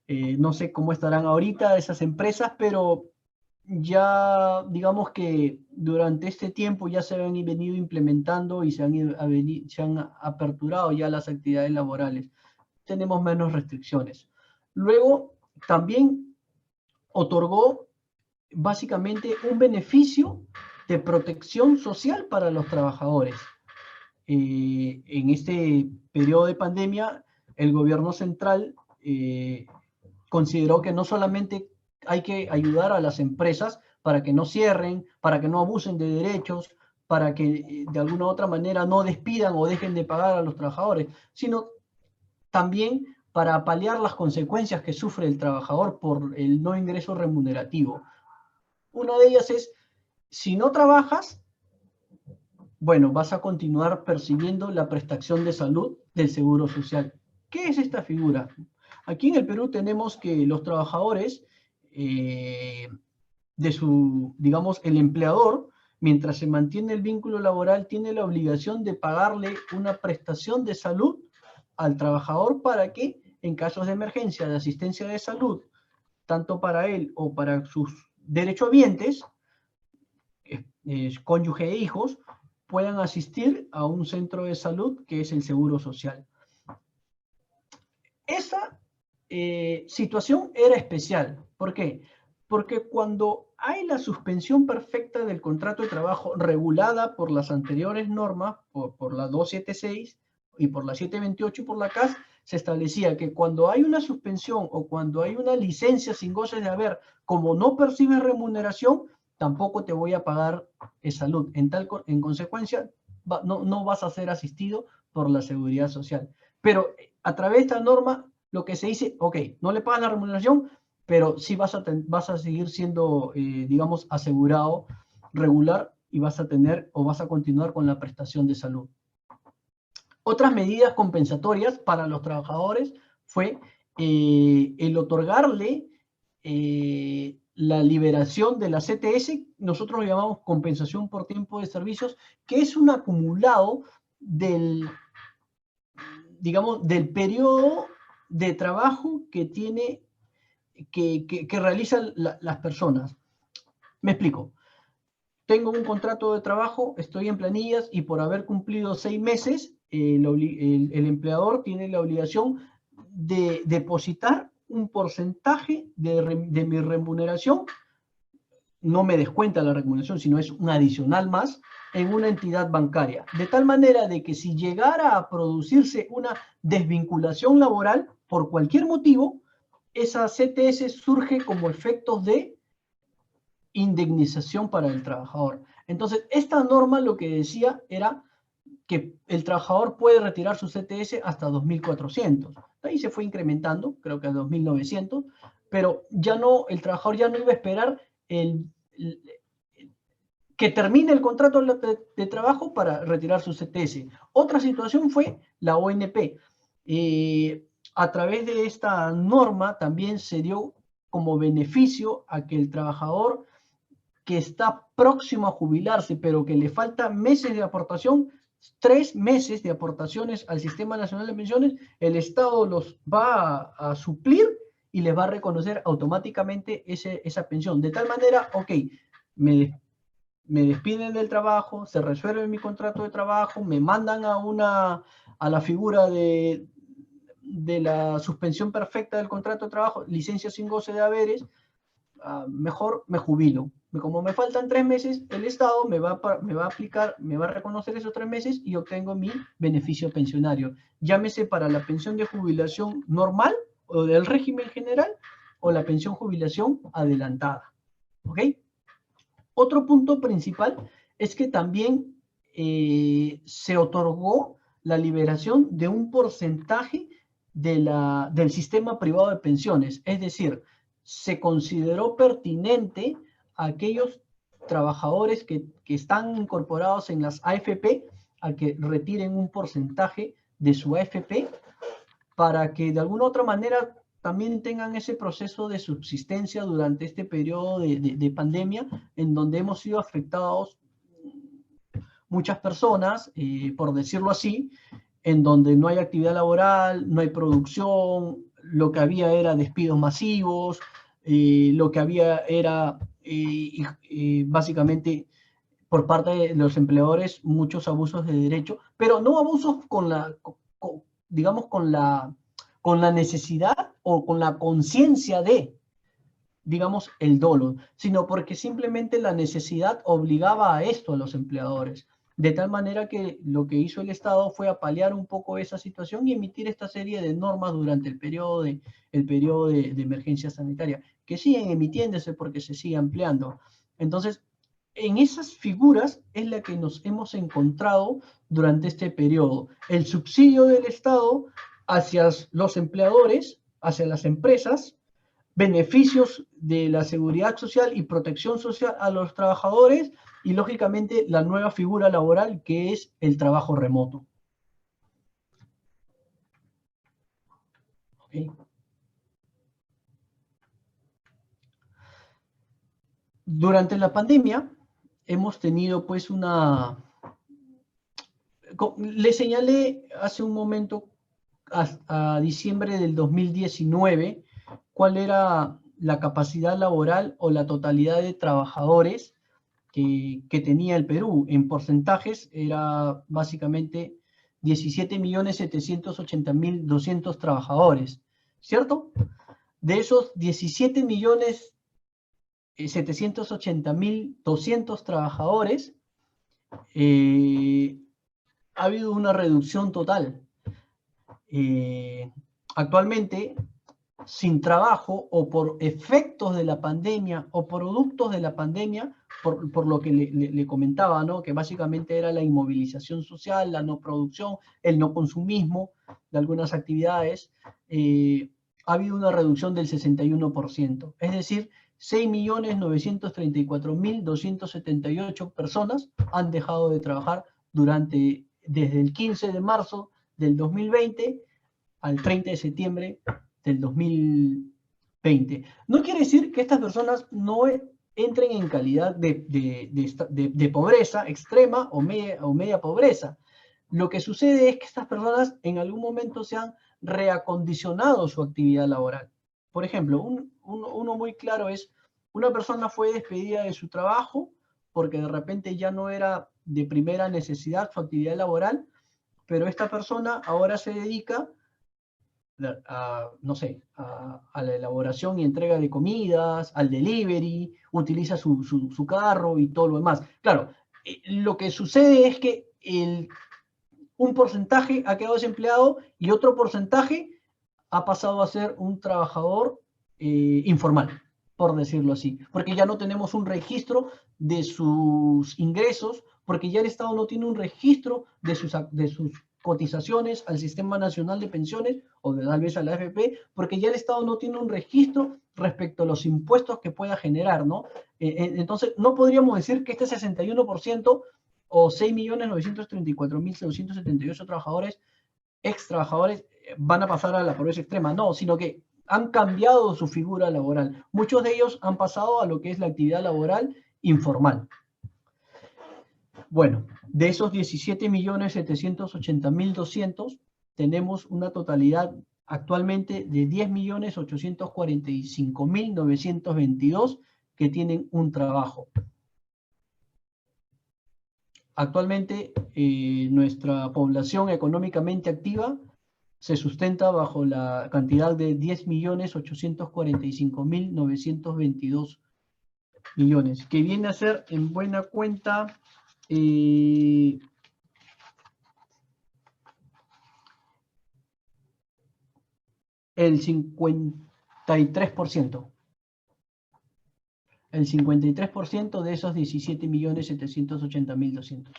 No sé cómo estarán ahorita esas empresas, pero ya digamos que durante este tiempo ya se han venido implementando y se han aperturado ya las actividades laborales. Tenemos menos restricciones. Luego, también otorgó básicamente un beneficio de protección social para los trabajadores. En este periodo de pandemia, el gobierno central consideró que no solamente hay que ayudar a las empresas para que no cierren, para que no abusen de derechos, para que de alguna u otra manera no despidan o dejen de pagar a los trabajadores, sino también para paliar las consecuencias que sufre el trabajador por el no ingreso remunerativo. Una de ellas es, si no trabajas, bueno, vas a continuar percibiendo la prestación de salud del Seguro Social. ¿Qué es esta figura? Aquí en el Perú tenemos que los trabajadores digamos, el empleador, mientras se mantiene el vínculo laboral, tiene la obligación de pagarle una prestación de salud al trabajador para que, en casos de emergencia, de asistencia de salud, tanto para él o para sus derechohabientes, cónyuge e hijos, puedan asistir a un centro de salud que es el Seguro Social. Esa situación era especial. ¿Por qué? Porque cuando hay la suspensión perfecta del contrato de trabajo regulada por las anteriores normas, por la 276 y por la 728 y por la CAS, se establecía que cuando hay una suspensión o cuando hay una licencia sin goce de haber, como no percibes remuneración, tampoco te voy a pagar salud. En consecuencia, no vas a ser asistido por la Seguridad Social. Pero a través de esta norma, lo que se dice, ok, no le pagas la remuneración, pero sí vas a seguir siendo, digamos, asegurado regular y vas a tener o vas a continuar con la prestación de salud. Otras medidas compensatorias para los trabajadores fue el otorgarle la liberación de la CTS, nosotros lo llamamos compensación por tiempo de servicios, que es un acumulado del, digamos, del periodo de trabajo que realizan las personas. Me explico. Tengo un contrato de trabajo, estoy en planillas y por haber cumplido 6 meses, el empleador tiene la obligación de depositar un porcentaje de mi remuneración. No me descuenta la remuneración, sino es un adicional más en una entidad bancaria. De tal manera de que si llegara a producirse una desvinculación laboral por cualquier motivo, esa CTS surge como efectos de indemnización para el trabajador. Entonces, esta norma lo que decía era que el trabajador puede retirar su CTS hasta 2.400. Ahí se fue incrementando, creo que a 2.900, pero ya no, el trabajador ya no iba a esperar que termine el contrato de trabajo para retirar su CTS. Otra situación fue la ONP. A través de esta norma también se dio como beneficio a que el trabajador que está próximo a jubilarse, pero que le faltan meses de aportación, 3 meses de aportaciones al Sistema Nacional de Pensiones, el Estado los va a suplir y les va a reconocer automáticamente esa pensión. De tal manera, ok, me despiden del trabajo, se resuelve mi contrato de trabajo, me mandan a la figura de la suspensión perfecta del contrato de trabajo, licencia sin goce de haberes, mejor me jubilo. Como me faltan 3 meses, el Estado me va a reconocer esos 3 meses y obtengo mi beneficio pensionario. Llámese para la pensión de jubilación normal o del régimen general o la pensión jubilación adelantada. ¿Ok? Otro punto principal es que también se otorgó la liberación de un porcentaje del sistema privado de pensiones. Es decir, se consideró pertinente a aquellos trabajadores que están incorporados en las AFP a que retiren un porcentaje de su AFP para que de alguna u otra manera también tengan ese proceso de subsistencia durante este periodo de pandemia, en donde hemos sido afectados muchas personas, por decirlo así, en donde no hay actividad laboral, no hay producción, lo que había era despidos masivos, lo que había era básicamente por parte de los empleadores muchos abusos de derecho, pero no abusos digamos, con la necesidad o con la conciencia de, digamos, el dolo, sino porque simplemente la necesidad obligaba a esto a los empleadores. De tal manera que lo que hizo el Estado fue apalear un poco esa situación y emitir esta serie de normas durante el periodo de emergencia sanitaria, que siguen emitiéndose porque se sigue ampliando. Entonces, en esas figuras es la que nos hemos encontrado durante este periodo. El subsidio del Estado hacia los empleadores, hacia las empresas, beneficios de la seguridad social y protección social a los trabajadores y, lógicamente, la nueva figura laboral que es el trabajo remoto. ¿Okay? Durante la pandemia hemos tenido pues le señalé hace un momento a diciembre del 2019 cuál era la capacidad laboral o la totalidad de trabajadores que tenía el Perú. En porcentajes era básicamente 17.780.200 trabajadores, ¿cierto? De esos 17.780.200 trabajadores, ha habido una reducción total. Actualmente, sin trabajo o por efectos de la pandemia o productos de la pandemia, por lo que le comentaba, ¿no? Que básicamente era la inmovilización social, la no producción, el no consumismo de algunas actividades, ha habido una reducción del 61%. Es decir, 6.934.278 personas han dejado de trabajar desde el 15 de marzo del 2020 al 30 de septiembre del 2020. No quiere decir que estas personas no entren en calidad de pobreza extrema o media pobreza. Lo que sucede es que estas personas en algún momento se han reacondicionado su actividad laboral. Por ejemplo, uno muy claro es, una persona fue despedida de su trabajo porque de repente ya no era de primera necesidad su actividad laboral, pero esta persona ahora se dedica no sé, a la elaboración y entrega de comidas, al delivery, utiliza su carro y todo lo demás. Claro, lo que sucede es que un porcentaje ha quedado desempleado y otro porcentaje ha pasado a ser un trabajador informal, por decirlo así, porque ya no tenemos un registro de sus ingresos, porque ya el Estado no tiene un registro de sus cotizaciones al Sistema Nacional de Pensiones o tal vez a la AFP, porque ya el Estado no tiene un registro respecto a los impuestos que pueda generar, ¿no? Entonces, no podríamos decir que este 61% o 6.934.678 trabajadores, ex trabajadores, van a pasar a la pobreza extrema, no, sino que han cambiado su figura laboral. Muchos de ellos han pasado a lo que es la actividad laboral informal. Bueno, de esos 17.780.200, tenemos una totalidad actualmente de 10.845.922 que tienen un trabajo. Actualmente, nuestra población económicamente activa se sustenta bajo la cantidad de 10.845.922 millones, que viene a ser en buena cuenta el 53%. El 53% de esos 17.780.200.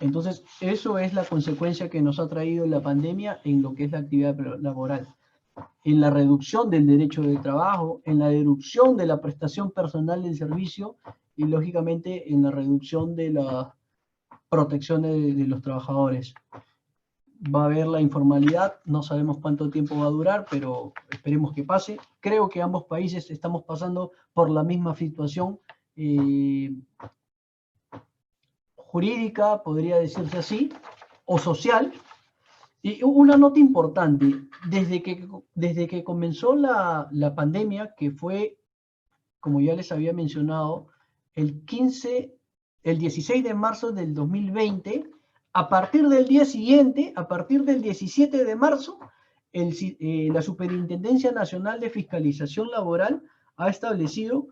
Entonces, eso es la consecuencia que nos ha traído la pandemia en lo que es la actividad laboral. En la reducción del derecho de trabajo, en la reducción de la prestación personal del servicio y, lógicamente, en la reducción de protección de los trabajadores. Va a haber la informalidad, no sabemos cuánto tiempo va a durar, pero esperemos que pase. Creo que ambos países estamos pasando por la misma situación jurídica, podría decirse así, o social. Y una nota importante, desde que comenzó la pandemia, que fue, como ya les había mencionado, el 16 de marzo del 2020, a partir del día siguiente, a partir del 17 de marzo, la Superintendencia Nacional de Fiscalización Laboral ha establecido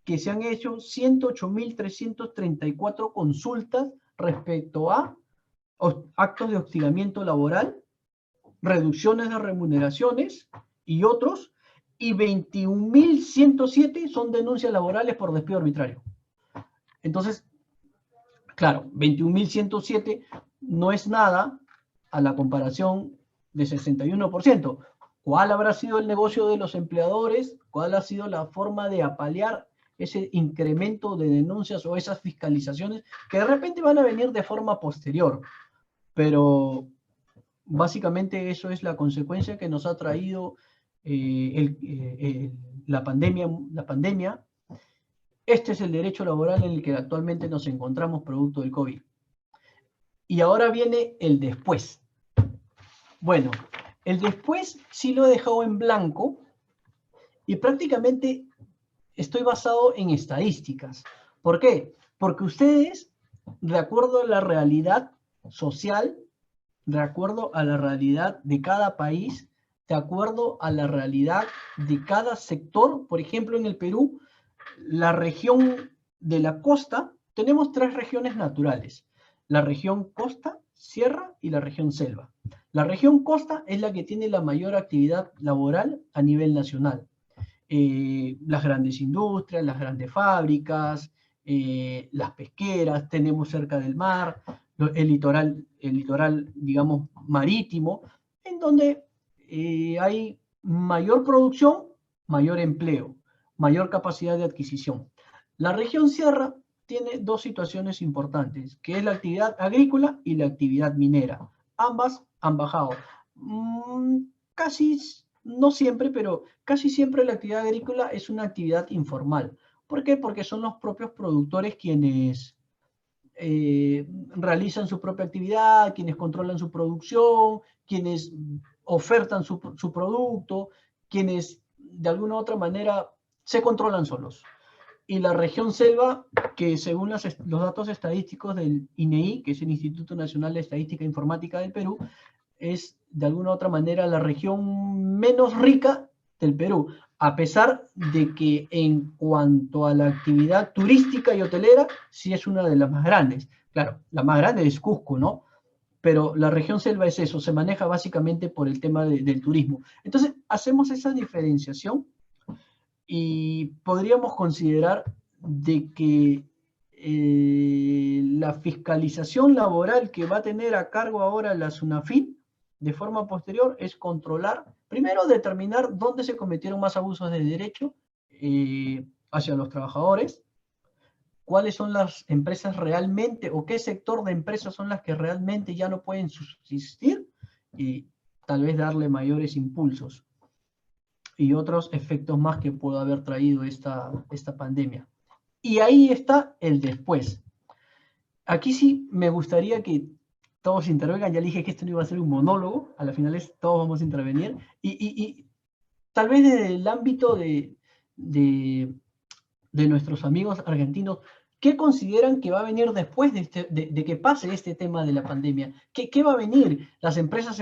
que se han hecho 108.334 consultas respecto a actos de hostigamiento laboral, reducciones de remuneraciones y otros, y 21.107 son denuncias laborales por despido arbitrario. Entonces, claro, 21.107 no es nada a la comparación de 61%. ¿Cuál habrá sido el negocio de los empleadores? ¿Cuál ha sido la forma de apalear ese incremento de denuncias o esas fiscalizaciones que de repente van a venir de forma posterior? Pero básicamente eso es la consecuencia que nos ha traído la pandemia. Este es el derecho laboral en el que actualmente nos encontramos producto del COVID. Y ahora viene el después. Bueno, el después sí lo he dejado en blanco y prácticamente estoy basado en estadísticas. ¿Por qué? Porque ustedes, de acuerdo a la realidad social, de acuerdo a la realidad de cada país, de acuerdo a la realidad de cada sector, por ejemplo, en el Perú, la región de la costa, tenemos 3 regiones naturales: la región costa, sierra y la región selva. La región costa es la que tiene la mayor actividad laboral a nivel nacional. Las grandes industrias, las grandes fábricas, las pesqueras, tenemos cerca del mar, el litoral, digamos, marítimo, en donde hay mayor producción, mayor empleo, mayor capacidad de adquisición. La región sierra tiene 2 situaciones importantes, que es la actividad agrícola y la actividad minera. Ambas han bajado. Casi, no siempre, pero casi siempre la actividad agrícola es una actividad informal. ¿Por qué? Porque son los propios productores quienes realizan su propia actividad, quienes controlan su producción, quienes ofertan su producto, quienes de alguna u otra manera se controlan solos. Y la región selva, que según los datos estadísticos del INEI, que es el Instituto Nacional de Estadística e Informática del Perú, es de alguna u otra manera la región menos rica del Perú, a pesar de que en cuanto a la actividad turística y hotelera, sí es una de las más grandes. Claro, la más grande es Cusco, ¿no? Pero la región selva es eso, se maneja básicamente por el tema del turismo. Entonces, hacemos esa diferenciación y podríamos considerar de que la fiscalización laboral que va a tener a cargo ahora la SUNAFIN de forma posterior es controlar, primero determinar dónde se cometieron más abusos de derecho hacia los trabajadores, cuáles son las empresas realmente o qué sector de empresas son las que realmente ya no pueden subsistir y tal vez darle mayores impulsos y otros efectos más que pudo haber traído esta pandemia. Y ahí está el después. Aquí sí me gustaría que todos intervengan. Ya le dije que esto no iba a ser un monólogo, a la final todos vamos a intervenir. Y tal vez desde el ámbito de nuestros amigos argentinos, ¿qué consideran que va a venir después de que pase este tema de la pandemia? ¿Qué va a venir? ¿Las empresas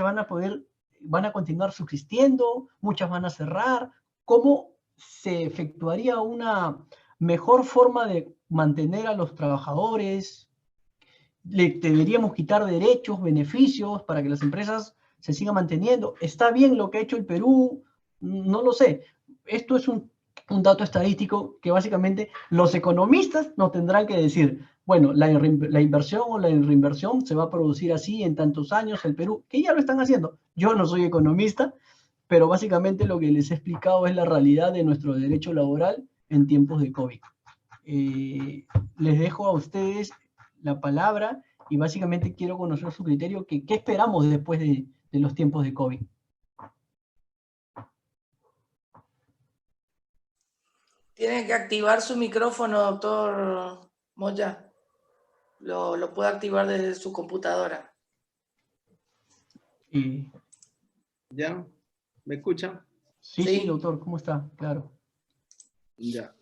van a continuar subsistiendo? ¿Muchas van a cerrar? ¿Cómo se efectuaría una mejor forma de mantener a los trabajadores? ¿Le deberíamos quitar derechos, beneficios para que las empresas se sigan manteniendo? ¿Está bien lo que ha hecho el Perú? No lo sé. Esto es un dato estadístico que básicamente los economistas nos tendrán que decir, bueno, la inversión o la reinversión se va a producir así en tantos años el Perú, que ya lo están haciendo. Yo no soy economista, pero básicamente lo que les he explicado es la realidad de nuestro derecho laboral en tiempos de COVID. Les dejo a ustedes la palabra y básicamente quiero conocer su criterio, ¿qué esperamos después de los tiempos de COVID? Tiene que activar su micrófono, doctor Moya. Lo puede activar desde su computadora. ¿Ya? ¿Me escuchan? Sí, sí, doctor, ¿cómo está? Claro. Ya.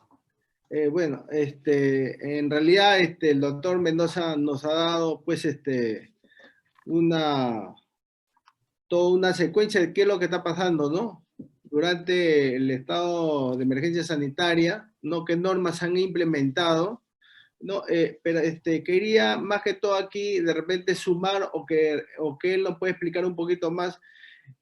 Bueno, en realidad el doctor Mendoza nos ha dado pues toda una secuencia de qué es lo que está pasando, ¿no? Durante el estado de emergencia sanitaria, ¿no? ¿Qué normas han implementado? ¿No? Pero quería más que todo aquí de repente sumar o que él nos puede explicar un poquito más,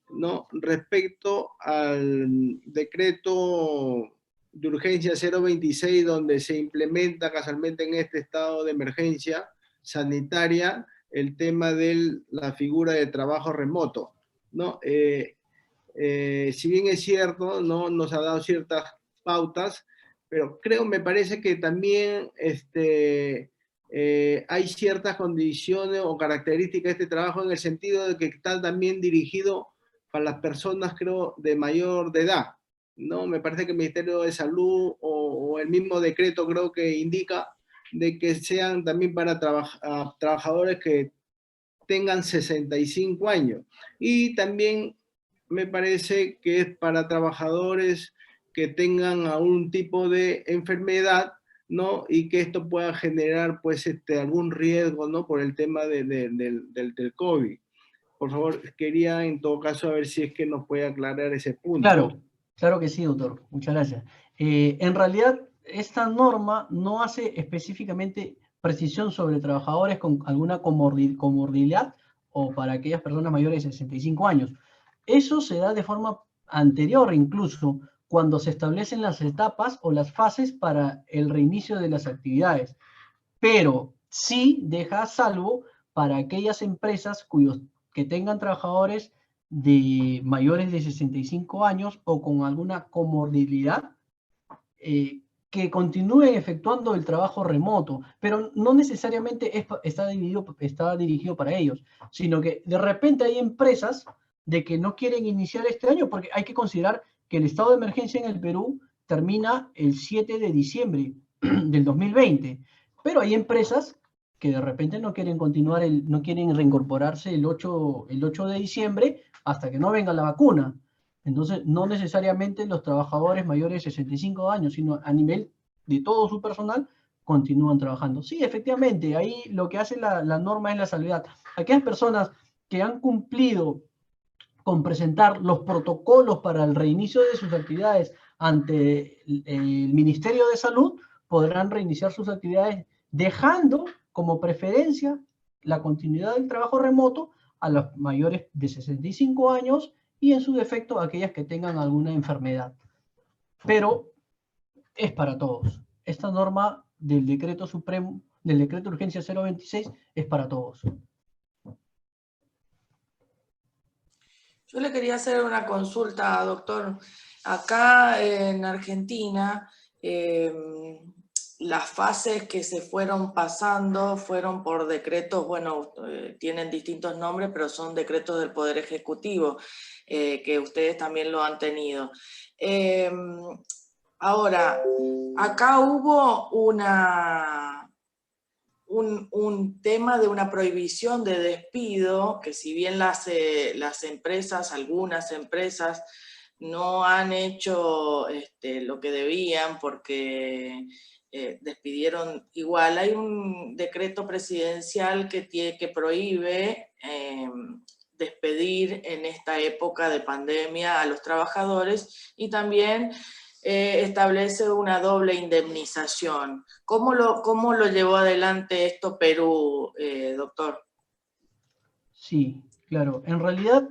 ¿no? Respecto al decreto de urgencia 026, donde se implementa casualmente en este estado de emergencia sanitaria el tema de la figura de trabajo remoto, ¿no? Si bien es cierto, ¿no? Nos ha dado ciertas pautas, pero me parece que también hay ciertas condiciones o características de este trabajo en el sentido de que está también dirigido para las personas, creo, de mayor de edad, ¿no? Me parece que el Ministerio de Salud o el mismo decreto creo que indica de que sean también para trabajadores que tengan 65 años. Y también me parece que es para trabajadores que tengan algún tipo de enfermedad, ¿no? Y que esto pueda generar, pues, algún riesgo, ¿no? Por el tema del COVID. Por favor, quería en todo caso a ver si es que nos puede aclarar ese punto. Claro, claro que sí, doctor. Muchas gracias. En realidad, esta norma no hace específicamente precisión sobre trabajadores con alguna comorbilidad o para aquellas personas mayores de 65 años. Eso se da de forma anterior incluso, cuando se establecen las etapas o las fases para el reinicio de las actividades. Pero sí deja a salvo para aquellas empresas que tengan trabajadores de mayores de 65 años o con alguna comorbilidad que continúen efectuando el trabajo remoto, pero no necesariamente está dirigido para ellos, sino que de repente hay empresas de que no quieren iniciar este año, porque hay que considerar que el estado de emergencia en el Perú termina el 7 de diciembre del 2020, pero hay empresas que de repente no quieren continuar, no quieren reincorporarse el 8 de diciembre hasta que no venga la vacuna. Entonces, no necesariamente los trabajadores mayores de 65 años, sino a nivel de todo su personal, continúan trabajando. Sí, efectivamente, ahí lo que hace la norma es la salvedad. Aquellas personas que han cumplido con presentar los protocolos para el reinicio de sus actividades ante el Ministerio de Salud, podrán reiniciar sus actividades dejando como preferencia la continuidad del trabajo remoto a los mayores de 65 años y en su defecto aquellas que tengan alguna enfermedad. Pero es para todos. Esta norma del decreto supremo, del decreto de urgencia 026 es para todos. Yo le quería hacer una consulta, doctor. Acá en Argentina, las fases que se fueron pasando fueron por decretos, bueno, tienen distintos nombres, pero son decretos del Poder Ejecutivo, que ustedes también lo han tenido. Ahora, acá hubo un tema de una prohibición de despido, que si bien las empresas, algunas empresas, no han hecho lo que debían porque despidieron igual. Hay un decreto presidencial que prohíbe despedir en esta época de pandemia a los trabajadores y también establece una doble indemnización. ¿Cómo lo llevó adelante esto Perú, doctor? Sí, claro. En realidad,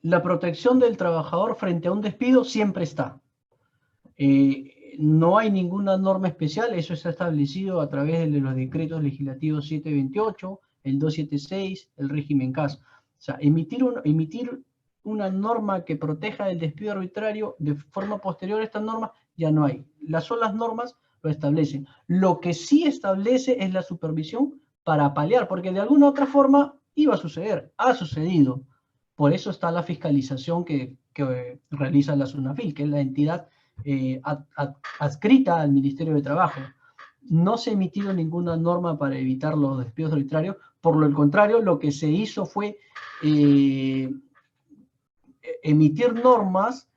la protección del trabajador frente a un despido siempre está. No hay ninguna norma especial, eso está establecido a través de los decretos legislativos 728, el 276, el régimen CAS. O sea, emitir una norma que proteja el despido arbitrario de forma posterior a esta norma ya no hay. Las solas normas lo establecen. Lo que sí establece es la supervisión para paliar, porque de alguna u otra forma iba a suceder, ha sucedido. Por eso está la fiscalización que realiza la SUNAFIL, que es la entidad adscrita al Ministerio de Trabajo. No se ha emitido ninguna norma para evitar los despidos arbitrarios, por lo contrario, lo que se hizo fue emitir normas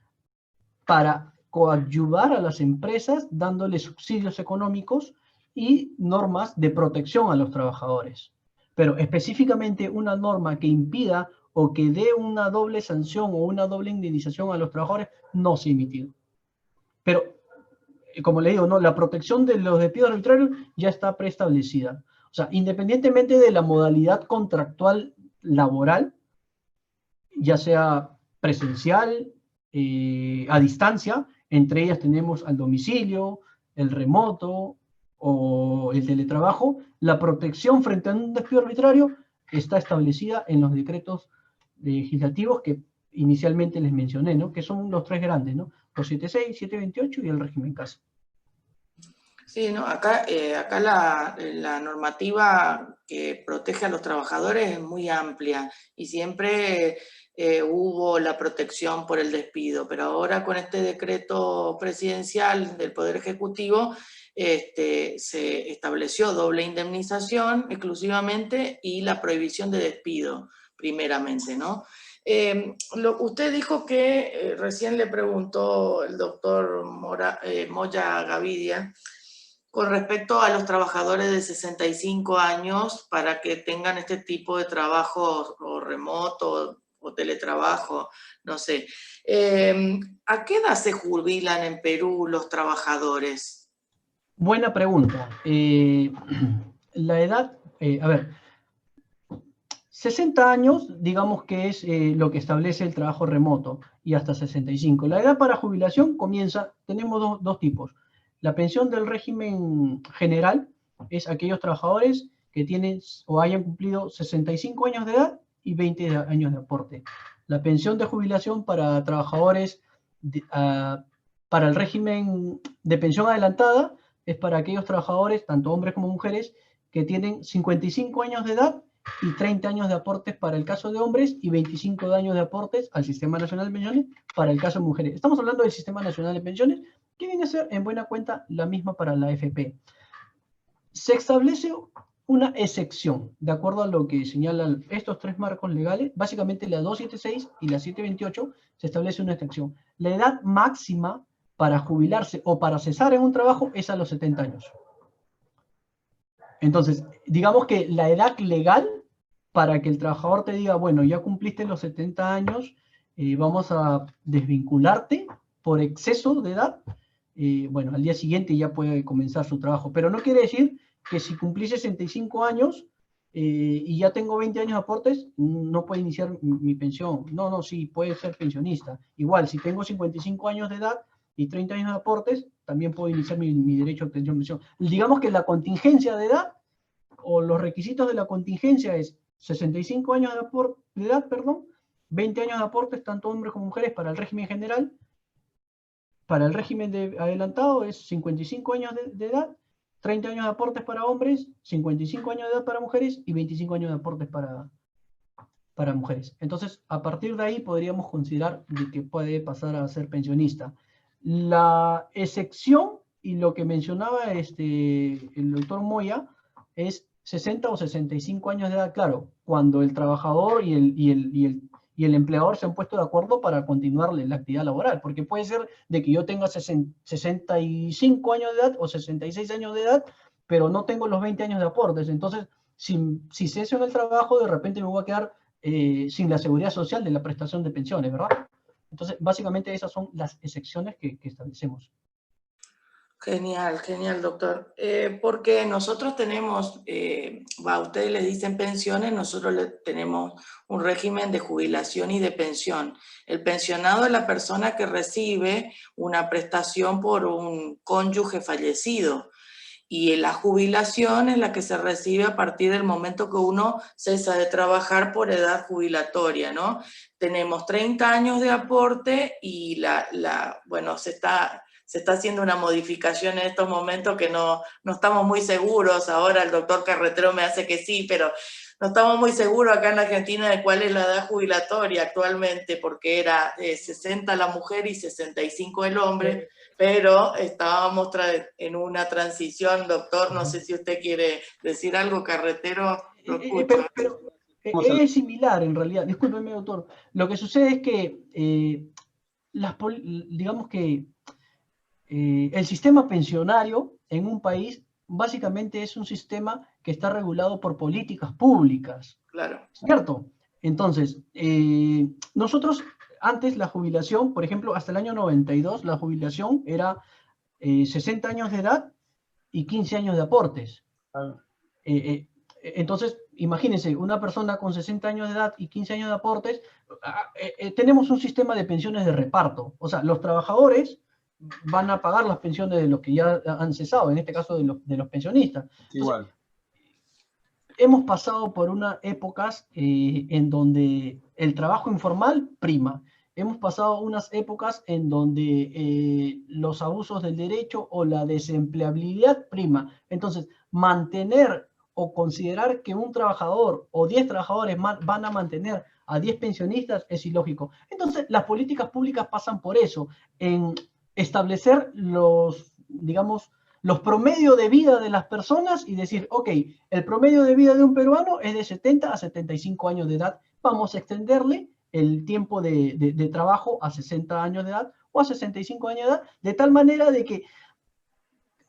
para coadyuvar a las empresas dándoles subsidios económicos y normas de protección a los trabajadores. Pero específicamente una norma que impida o que dé una doble sanción o una doble indemnización a los trabajadores no se ha emitido. Pero, como le digo, ¿no? La protección de los despidos arbitrarios ya está preestablecida. O sea, independientemente de la modalidad contractual laboral, ya sea presencial, a distancia, entre ellas tenemos al domicilio, el remoto o el teletrabajo, la protección frente a un despido arbitrario está establecida en los decretos legislativos que inicialmente les mencioné, ¿no? Que son los tres grandes, ¿no? Los 76, 728 y el régimen CASA. Sí, ¿no? Acá la normativa que protege a los trabajadores es muy amplia y siempre hubo la protección por el despido, pero ahora con este decreto presidencial del Poder Ejecutivo se estableció doble indemnización exclusivamente y la prohibición de despido primeramente, ¿no? Usted dijo que recién le preguntó el doctor Moya Gavidia con respecto a los trabajadores de 65 años para que tengan este tipo de trabajo o remoto o teletrabajo, no sé. ¿A qué edad se jubilan en Perú los trabajadores? Buena pregunta. La edad, a ver, 60 años, digamos que es lo que establece el trabajo remoto, y hasta 65. La edad para jubilación comienza, tenemos dos tipos. La pensión del régimen general es aquellos trabajadores que tienen o hayan cumplido 65 años de edad y 20 años de aporte. La pensión de jubilación para trabajadores para el régimen de pensión adelantada es para aquellos trabajadores, tanto hombres como mujeres, que tienen 55 años de edad y 30 años de aportes para el caso de hombres y 25 años de aportes al Sistema Nacional de Pensiones para el caso de mujeres. Estamos hablando del Sistema Nacional de Pensiones, que viene a ser en buena cuenta la misma para la AFP. Se establece una excepción, de acuerdo a lo que señalan estos tres marcos legales, básicamente la 276 y la 728, se establece una excepción. La edad máxima para jubilarse o para cesar en un trabajo es a los 70 años. Entonces, digamos que la edad legal para que el trabajador te diga, bueno, ya cumpliste los 70 años, vamos a desvincularte por exceso de edad, bueno, al día siguiente ya puede comenzar su trabajo. Pero no quiere decir que si cumplí 65 años y ya tengo 20 años de aportes, no puedo iniciar mi pensión. No, sí, puede ser pensionista. Igual, si tengo 55 años de edad y 30 años de aportes, también puedo iniciar mi derecho a obtención de pensión. Digamos que la contingencia de edad, o los requisitos de la contingencia es 65 años de edad, 20 años de aportes, tanto hombres como mujeres, para el régimen general. Para el régimen de adelantado es 55 años de edad, 30 años de aportes para hombres, 55 años de edad para mujeres y 25 años de aportes para mujeres. Entonces, a partir de ahí podríamos considerar de que puede pasar a ser pensionista. La excepción, y lo que mencionaba el doctor Moya, es 60 o 65 años de edad, claro, cuando el trabajador y el empleador se han puesto de acuerdo para continuarle la actividad laboral, porque puede ser de que yo tenga 65 años de edad o 66 años de edad, pero no tengo los 20 años de aportes. Entonces, si ceso en el trabajo, de repente me voy a quedar sin la seguridad social de la prestación de pensiones, ¿verdad? Entonces, básicamente esas son las excepciones que establecemos. Genial, genial, doctor. Porque nosotros tenemos, a ustedes les dicen pensiones, nosotros tenemos un régimen de jubilación y de pensión. El pensionado es la persona que recibe una prestación por un cónyuge fallecido. Y la jubilación es la que se recibe a partir del momento que uno cesa de trabajar por edad jubilatoria, ¿no? Tenemos 30 años de aporte y bueno, se se está haciendo una modificación en estos momentos que no estamos muy seguros. Ahora el doctor Carretero me hace que sí, pero no estamos muy seguros acá en la Argentina de cuál es la edad jubilatoria actualmente, porque era 60 la mujer y 65 el hombre, pero estábamos en una transición. Doctor, no sé si usted quiere decir algo, Carretero. Lo escucho. Pero es similar en realidad. Discúlpeme, doctor. Lo que sucede es que digamos que el sistema pensionario en un país básicamente es un sistema que está regulado por políticas públicas. Claro. ¿Cierto? Entonces, nosotros antes la jubilación, por ejemplo, hasta el año 92, la jubilación era 60 años de edad y 15 años de aportes. Entonces, imagínense, una persona con 60 años de edad y 15 años de aportes, tenemos un sistema de pensiones de reparto. O sea, los trabajadores van a pagar las pensiones de los que ya han cesado, en este caso de los pensionistas. Entonces, igual. Hemos pasado por unas épocas en donde el trabajo informal prima. Hemos pasado unas épocas en donde los abusos del derecho o la desempleabilidad prima. Entonces, mantener o considerar que un trabajador o 10 trabajadores van a mantener a 10 pensionistas es ilógico. Entonces, las políticas públicas pasan por eso, en establecer digamos, los promedios de vida de las personas y decir, ok, el promedio de vida de un peruano es de 70 a 75 años de edad, vamos a extenderle el tiempo de trabajo a 60 años de edad o a 65 años de edad, de tal manera de que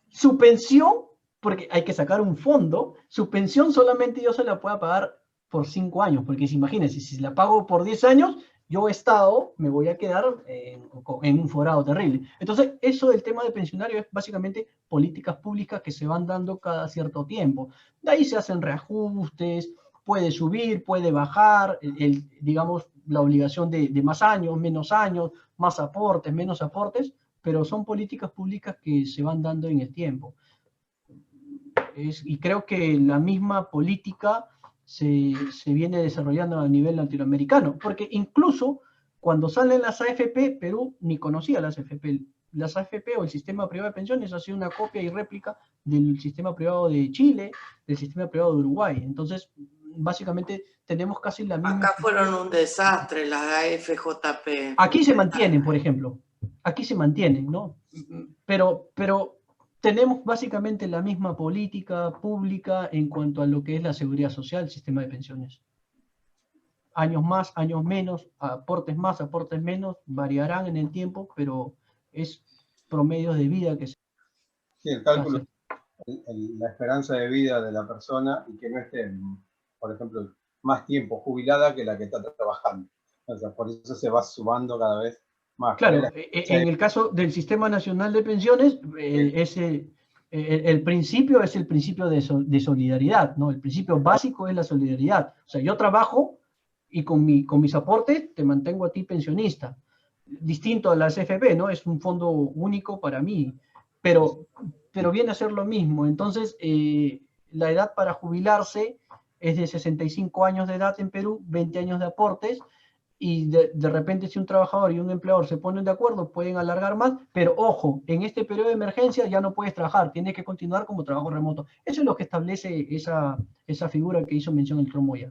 su pensión, porque hay que sacar un fondo, su pensión solamente yo se la pueda pagar por 5 años, porque imagínense, si la pago por 10 años, yo Estado me voy a quedar en un forado terrible. Entonces, eso del tema de pensionario es básicamente políticas públicas que se van dando cada cierto tiempo. De ahí se hacen reajustes, puede subir, puede bajar, digamos, la obligación de más años, más aportes, menos aportes, pero son políticas públicas que se van dando en el tiempo. Y creo que la misma política se viene desarrollando a nivel latinoamericano, porque incluso cuando salen las AFP, Perú ni conocía las AFP. Las AFP o el sistema privado de pensiones ha sido una copia y réplica del sistema privado de Chile, del sistema privado de Uruguay. Entonces, básicamente tenemos casi la misma... Acá fueron un desastre las AFJP. Aquí se mantienen, por ejemplo. Aquí se mantienen, ¿no? Pero tenemos básicamente la misma política pública en cuanto a lo que es la seguridad social, el sistema de pensiones. Años más, años menos, aportes más, aportes menos, variarán en el tiempo, pero es promedios de vida que se... Sí, el cálculo, la esperanza de vida de la persona y que no esté, por ejemplo, más tiempo jubilada que la que está trabajando. O sea, por eso se va sumando cada vez más. Claro, en el caso del Sistema Nacional de Pensiones, el principio es el principio de solidaridad, ¿no? El principio básico es la solidaridad. O sea, yo trabajo y con mis aportes te mantengo a ti pensionista. Distinto a las FP, ¿no? Es un fondo único para mí, pero viene a ser lo mismo. Entonces, la edad para jubilarse es de 65 años de edad en Perú, 20 años de aportes, y de repente si un trabajador y un empleador se ponen de acuerdo, pueden alargar más, pero ojo, en este periodo de emergencia ya no puedes trabajar, tienes que continuar como trabajo remoto. Eso es lo que establece esa figura que hizo mención el Tromoya.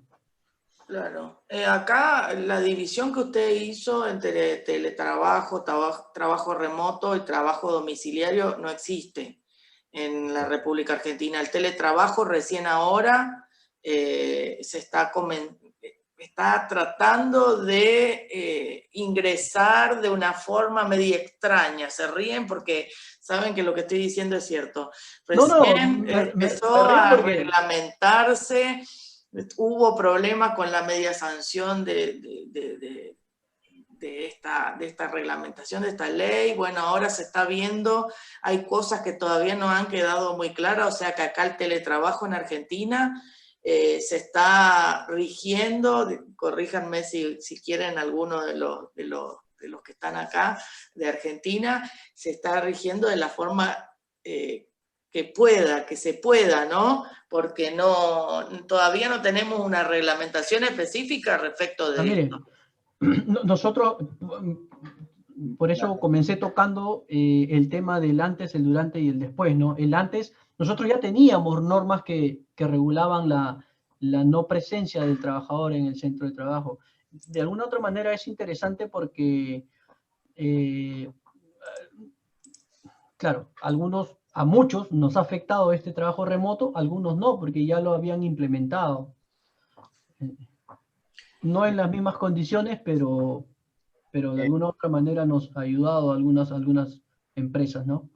Claro. Acá la división que usted hizo entre teletrabajo, trabajo remoto y trabajo domiciliario no existe en la República Argentina. El teletrabajo recién ahora se está tratando de ingresar de una forma media extraña. Se ríen porque saben que lo que estoy diciendo es cierto. Recién empezó a reglamentarse, hubo problemas con la media sanción de esta reglamentación, de esta ley. Bueno, ahora se está viendo, hay cosas que todavía no han quedado muy claras, o sea que acá el teletrabajo en Argentina se está rigiendo, corríjanme si quieren alguno de los que están acá de Argentina, se está rigiendo de la forma que se pueda, ¿no? Porque todavía no tenemos una reglamentación específica respecto de esto. Nosotros, por eso comencé tocando el tema del antes, el durante y el después, ¿no? El antes, nosotros ya teníamos normas que regulaban la no presencia del trabajador en el centro de trabajo. De alguna otra manera es interesante porque, claro, a muchos nos ha afectado este trabajo remoto, algunos no, porque ya lo habían implementado. No en las mismas condiciones, pero de alguna otra manera nos ha ayudado a algunas empresas, ¿no?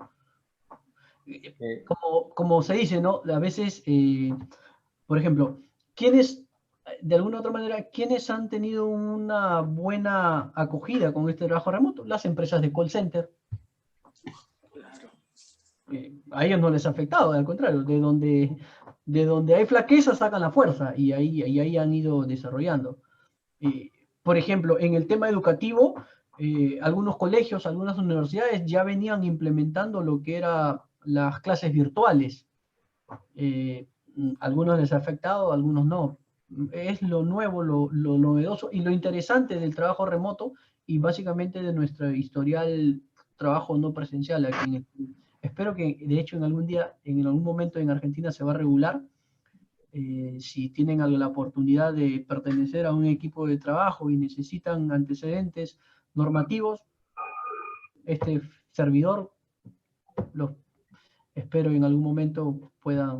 Como se dice, ¿no? A veces, por ejemplo, de alguna otra manera, ¿quiénes han tenido una buena acogida con este trabajo remoto? Las empresas de call center. A ellos no les ha afectado, al contrario, de donde hay flaqueza sacan la fuerza y ahí han ido desarrollando. Por ejemplo, en el tema educativo, algunos colegios, algunas universidades ya venían implementando lo que eran las clases virtuales. Algunos les ha afectado, algunos no. Es lo nuevo, lo novedoso y lo interesante del trabajo remoto y básicamente de nuestro historial trabajo no presencial aquí en el Perú. Espero que, de hecho, en algún momento en Argentina se va a regular. Si tienen la oportunidad de pertenecer a un equipo de trabajo y necesitan antecedentes normativos, este servidor, espero en algún momento pueda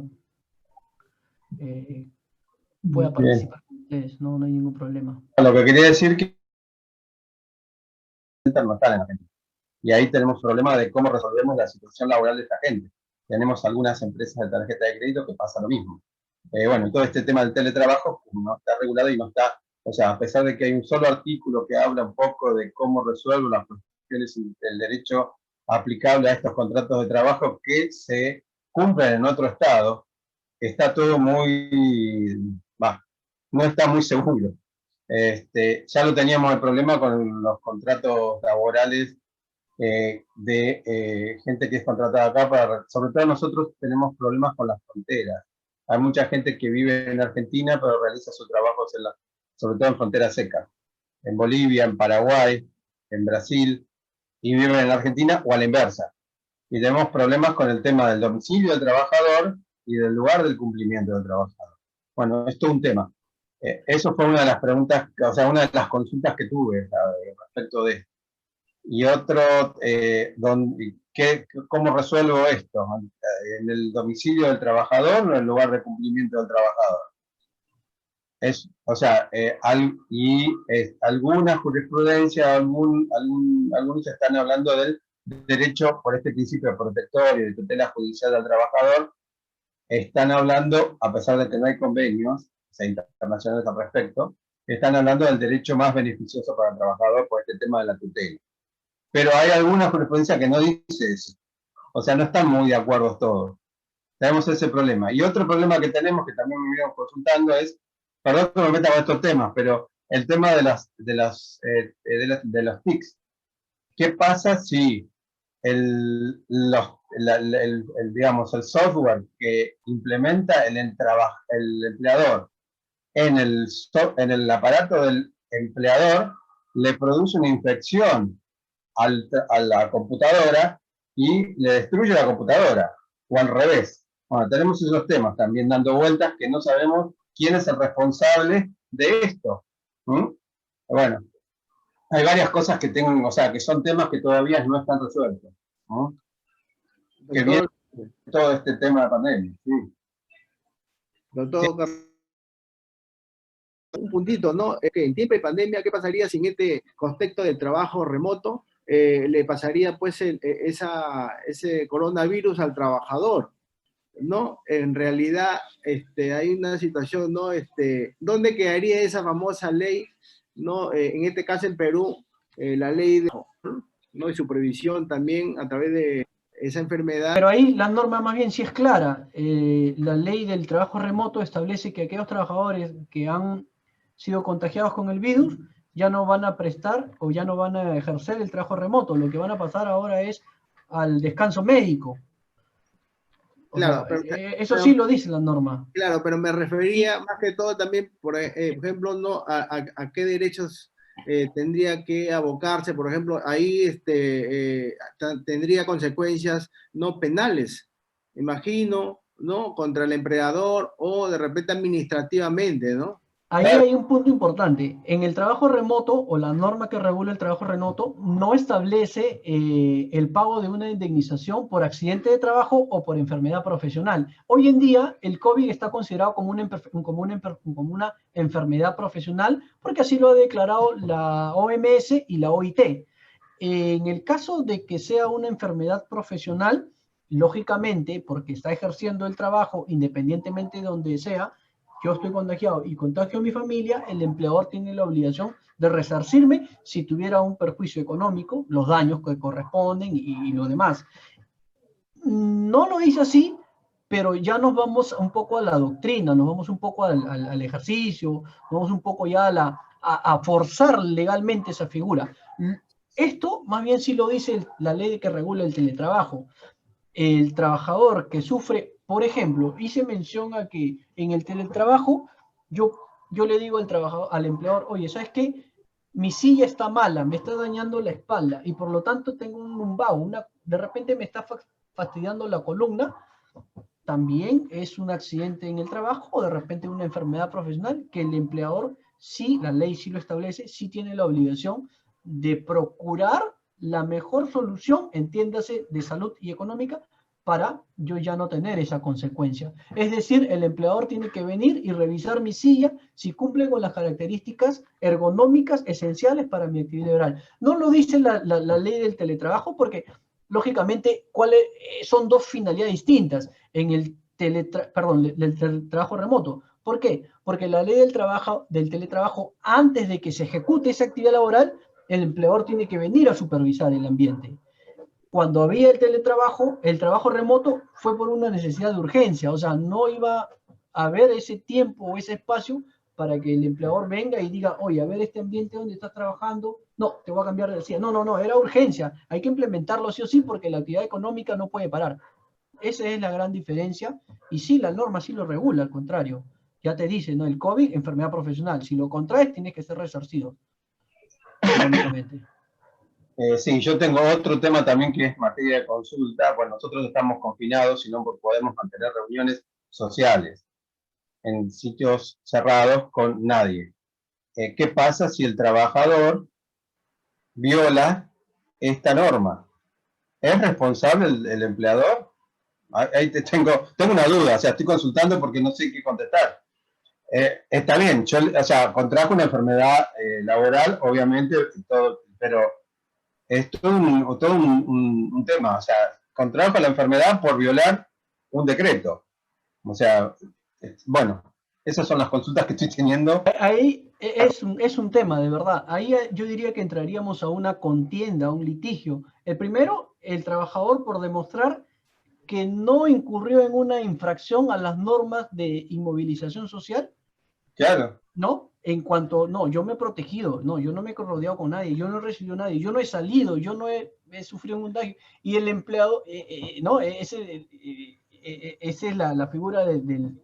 participar con ustedes, no hay ningún problema. Lo que quería decir que no están en Argentina. Y ahí tenemos problema de cómo resolvemos la situación laboral de esta gente. Tenemos algunas empresas de tarjeta de crédito que pasa lo mismo. Bueno, todo este tema del teletrabajo no está regulado y no está, o sea, a pesar de que hay un solo artículo que habla un poco de cómo resuelve las cuestiones del derecho aplicable a estos contratos de trabajo que se cumplen en otro estado, está todo no está muy seguro. Ya lo teníamos el problema con los contratos laborales de gente que es contratada acá, sobre todo nosotros tenemos problemas con las fronteras. Hay mucha gente que vive en Argentina, pero realiza sus trabajos sobre todo en fronteras secas, en Bolivia, en Paraguay, en Brasil, y viven en Argentina o a la inversa. Y tenemos problemas con el tema del domicilio del trabajador y del lugar del cumplimiento del trabajador. Bueno, es todo un tema. Eso fue una de las preguntas, o sea, una de las consultas que tuve respecto de esto. Y otro, ¿cómo resuelvo esto? ¿En el domicilio del trabajador o en el lugar de cumplimiento del trabajador? Alguna jurisprudencia, algunos están hablando del derecho por este principio protector y de tutela judicial del trabajador, están hablando, a pesar de que no hay convenios internacionales al respecto, están hablando del derecho más beneficioso para el trabajador por este tema de la tutela. Pero hay alguna jurisprudencia que no dice eso. O sea, no están muy de acuerdo todos. Tenemos ese problema. Y otro problema que tenemos, que también me vieron consultando, es, perdón que me meta con estos temas, pero el tema de los TICs. ¿Qué pasa si digamos, el software que implementa el empleador en el aparato del empleador le produce una infección a la computadora y le destruye la computadora, o al revés? Bueno, tenemos esos temas también dando vueltas que no sabemos quién es el responsable de esto. Bueno, hay varias cosas que o sea, que son temas que todavía no están resueltos. Que viene todo este tema de pandemia. Sí. Doctor, un puntito, ¿no? En tiempo de pandemia, ¿qué pasaría si en este contexto del trabajo remoto le pasaría pues ese coronavirus al trabajador? ¿No? En realidad hay una situación, ¿no? ¿Dónde quedaría esa famosa ley, ¿no? En este caso en Perú, la ley de, ¿no? Y supervisión también a través de esa enfermedad. Pero ahí la norma más bien sí es clara. La ley del trabajo remoto establece que aquellos trabajadores que han sido contagiados con el virus ya no van a prestar o ya no van a ejercer el trabajo remoto. Lo que van a pasar ahora es al descanso médico. Claro, eso sí lo dice la norma. Claro, pero me refería más que todo también, por ejemplo, ¿no? a qué derechos tendría que abocarse, por ejemplo, ahí tendría consecuencias no penales, imagino, ¿no? Contra el empleador o de repente administrativamente, ¿no? Ahí hay un punto importante. En el trabajo remoto o la norma que regula el trabajo remoto no establece el pago de una indemnización por accidente de trabajo o por enfermedad profesional. Hoy en día el COVID está considerado como una enfermedad profesional porque así lo ha declarado la OMS y la OIT. En el caso de que sea una enfermedad profesional, lógicamente, porque está ejerciendo el trabajo independientemente de donde sea, yo estoy contagiado y contagio a mi familia, el empleador tiene la obligación de resarcirme si tuviera un perjuicio económico, los daños que corresponden y lo demás. No lo dice así, pero ya nos vamos un poco a la doctrina, nos vamos un poco al ejercicio, nos vamos un poco ya a forzar legalmente esa figura. Esto más bien sí lo dice la ley que regula el teletrabajo. El trabajador que sufre, por ejemplo, hice mención a que en el teletrabajo yo le digo al trabajador, al empleador, oye, ¿sabes qué? Mi silla está mala, me está dañando la espalda y por lo tanto tengo un lumbago, de repente me está fastidiando la columna, también es un accidente en el trabajo o de repente una enfermedad profesional que el empleador, sí, la ley sí lo establece, sí tiene la obligación de procurar la mejor solución, entiéndase, de salud y económica, para yo ya no tener esa consecuencia. Es decir, el empleador tiene que venir y revisar mi silla si cumple con las características ergonómicas esenciales para mi actividad laboral. No lo dice la ley del teletrabajo porque, lógicamente, son dos finalidades distintas en el del teletrabajo remoto. ¿Por qué? Porque la ley del teletrabajo, antes de que se ejecute esa actividad laboral, el empleador tiene que venir a supervisar el ambiente. Cuando había el trabajo remoto fue por una necesidad de urgencia, o sea, no iba a haber ese tiempo o ese espacio para que el empleador venga y diga, oye, a ver este ambiente donde estás trabajando, no, te voy a cambiar de silla. No, era urgencia, hay que implementarlo sí o sí porque la actividad económica no puede parar. Esa es la gran diferencia y sí, la norma sí lo regula, al contrario. Ya te dice, ¿no? El COVID, enfermedad profesional. Si lo contraes, tienes que ser resarcido económicamente. Sí, yo tengo otro tema también que es materia de consulta. Bueno, nosotros estamos confinados y no podemos mantener reuniones sociales en sitios cerrados con nadie. ¿Qué pasa si el trabajador viola esta norma? ¿Es responsable el empleador? Ahí tengo una duda, o sea, estoy consultando porque no sé qué contestar. Está bien, yo, o sea, contrajo una enfermedad laboral, obviamente, todo, pero es todo un tema, o sea, contrajo la enfermedad por violar un decreto. O sea, bueno, esas son las consultas que estoy teniendo. Ahí es un tema, de verdad. Ahí yo diría que entraríamos a una contienda, a un litigio. El primero, el trabajador por demostrar que no incurrió en una infracción a las normas de inmovilización social. Claro. ¿No? En cuanto, no, yo me he protegido, no, yo no me he rodeado con nadie, yo no he recibido a nadie, yo no he salido, yo no he sufrido un contagio. Y el empleado, no, esa es la figura del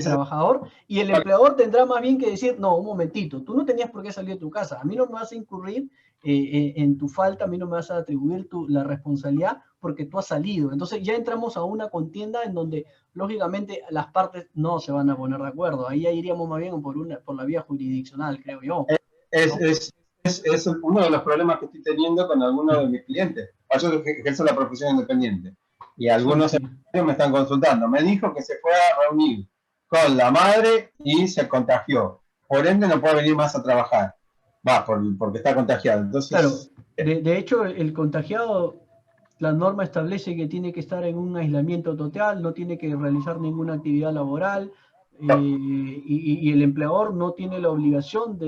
trabajador, y el empleador tendrá más bien que decir, no, un momentito, tú no tenías por qué salir de tu casa, a mí no me vas a incurrir en tu falta, a mí no me vas a atribuir la responsabilidad porque tú has salido. Entonces ya entramos a una contienda en donde lógicamente las partes no se van a poner de acuerdo. Ahí ya iríamos más bien por la vía jurisdiccional, creo yo. Es uno de los problemas que estoy teniendo con algunos de mis clientes. Yo ejerzo la profesión independiente y algunos me están consultando. Me dijo que se fue a reunir con la madre y se contagió. Por ende no puede venir más a trabajar. Porque está contagiado. Entonces, claro, de hecho el contagiado, la norma establece que tiene que estar en un aislamiento total, no tiene que realizar ninguna actividad laboral, y el empleador no tiene la obligación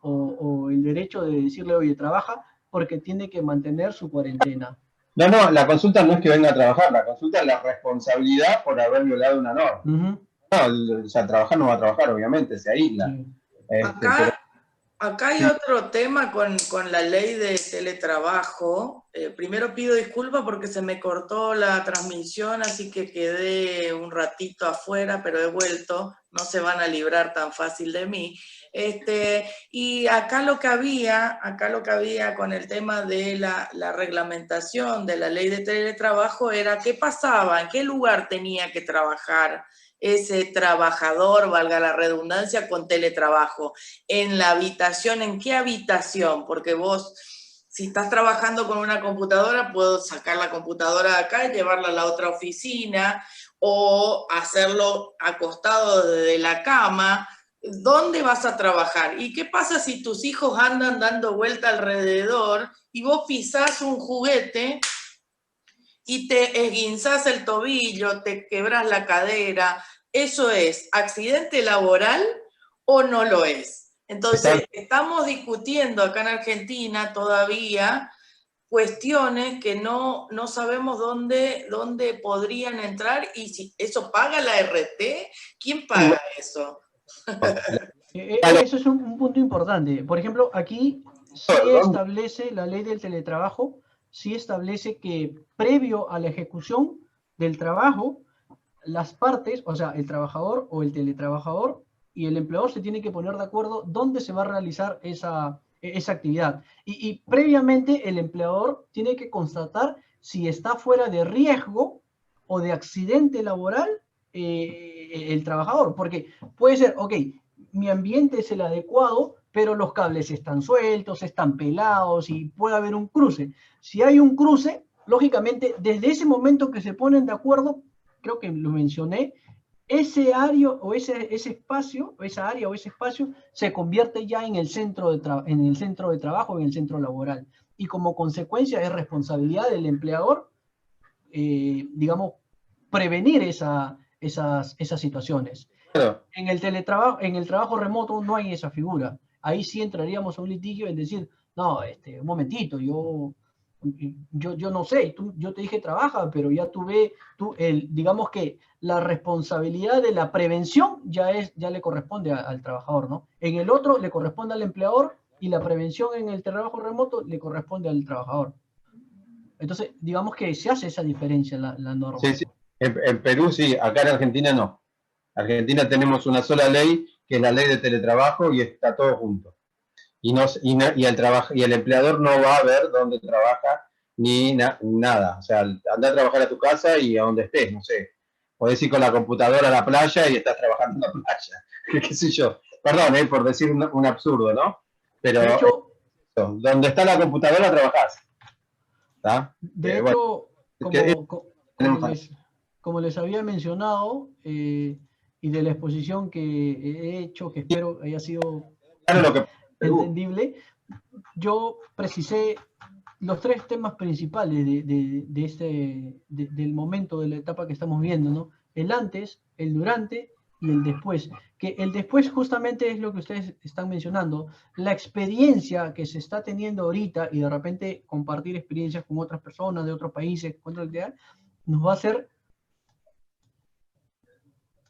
o el derecho de decirle, oye, trabaja, porque tiene que mantener su cuarentena. No, la consulta no es que venga a trabajar, la consulta es la responsabilidad por haber violado una norma. No, o sea, trabajar no va a trabajar, obviamente, se aísla. Sí. Acá hay otro tema con la ley de teletrabajo. Primero pido disculpas porque se me cortó la transmisión, así que quedé un ratito afuera, pero he vuelto. No se van a librar tan fácil de mí. Y acá lo que había con el tema de la reglamentación de la ley de teletrabajo era qué pasaba, en qué lugar tenía que trabajar ese trabajador, valga la redundancia, con teletrabajo. En la habitación, ¿en qué habitación? Porque vos, si estás trabajando con una computadora, puedo sacar la computadora de acá y llevarla a la otra oficina, o hacerlo acostado desde la cama. ¿Dónde vas a trabajar? ¿Y qué pasa si tus hijos andan dando vuelta alrededor y vos pisás un juguete y te esguinzás el tobillo, te quebrás la cadera? ¿Eso es accidente laboral o no lo es? Entonces, estamos discutiendo acá en Argentina todavía cuestiones que no sabemos dónde podrían entrar, y si eso paga la RT, ¿quién paga eso? Eso es un punto importante. Por ejemplo, aquí sí establece la ley del teletrabajo, sí establece que previo a la ejecución del trabajo, las partes, o sea, el trabajador o el teletrabajador y el empleador se tienen que poner de acuerdo dónde se va a realizar esa actividad. Y previamente el empleador tiene que constatar si está fuera de riesgo o de accidente laboral el trabajador, porque puede ser, ok, mi ambiente es el adecuado, pero los cables están sueltos, están pelados y puede haber un cruce. Si hay un cruce, lógicamente, desde ese momento que se ponen de acuerdo, creo que lo mencioné, ese área o ese espacio, esa área o ese espacio se convierte ya en el centro de trabajo, en el centro laboral. Y como consecuencia es responsabilidad del empleador, digamos, prevenir esas situaciones. Claro. En el trabajo remoto no hay esa figura. Ahí sí entraríamos a un litigio en decir, no, un momentito, yo no sé, yo te dije trabaja, pero ya digamos que la responsabilidad de la prevención ya le corresponde al trabajador, ¿no? En el otro le corresponde al empleador y la prevención en el trabajo remoto le corresponde al trabajador. Entonces, digamos que se hace esa diferencia en la norma. Sí, sí. En Perú sí, acá en Argentina no. En Argentina tenemos una sola ley, que es la ley de teletrabajo, y está todo junto. Y el empleador no va a ver dónde trabaja ni nada. O sea, anda a trabajar a tu casa y a donde estés, no sé. Podés ir con la computadora a la playa y estás trabajando en la playa. ¿Qué sé yo? Perdón, por decir un absurdo, ¿no? Pero de hecho, donde está la computadora trabajás. De hecho, como les había mencionado, y de la exposición que he hecho, que espero haya sido entendible, yo precisé los 3 temas principales del momento, de la etapa que estamos viendo, ¿no? El antes, el durante y el después. Que el después justamente es lo que ustedes están mencionando, la experiencia que se está teniendo ahorita y de repente compartir experiencias con otras personas de otros países, nos va a hacer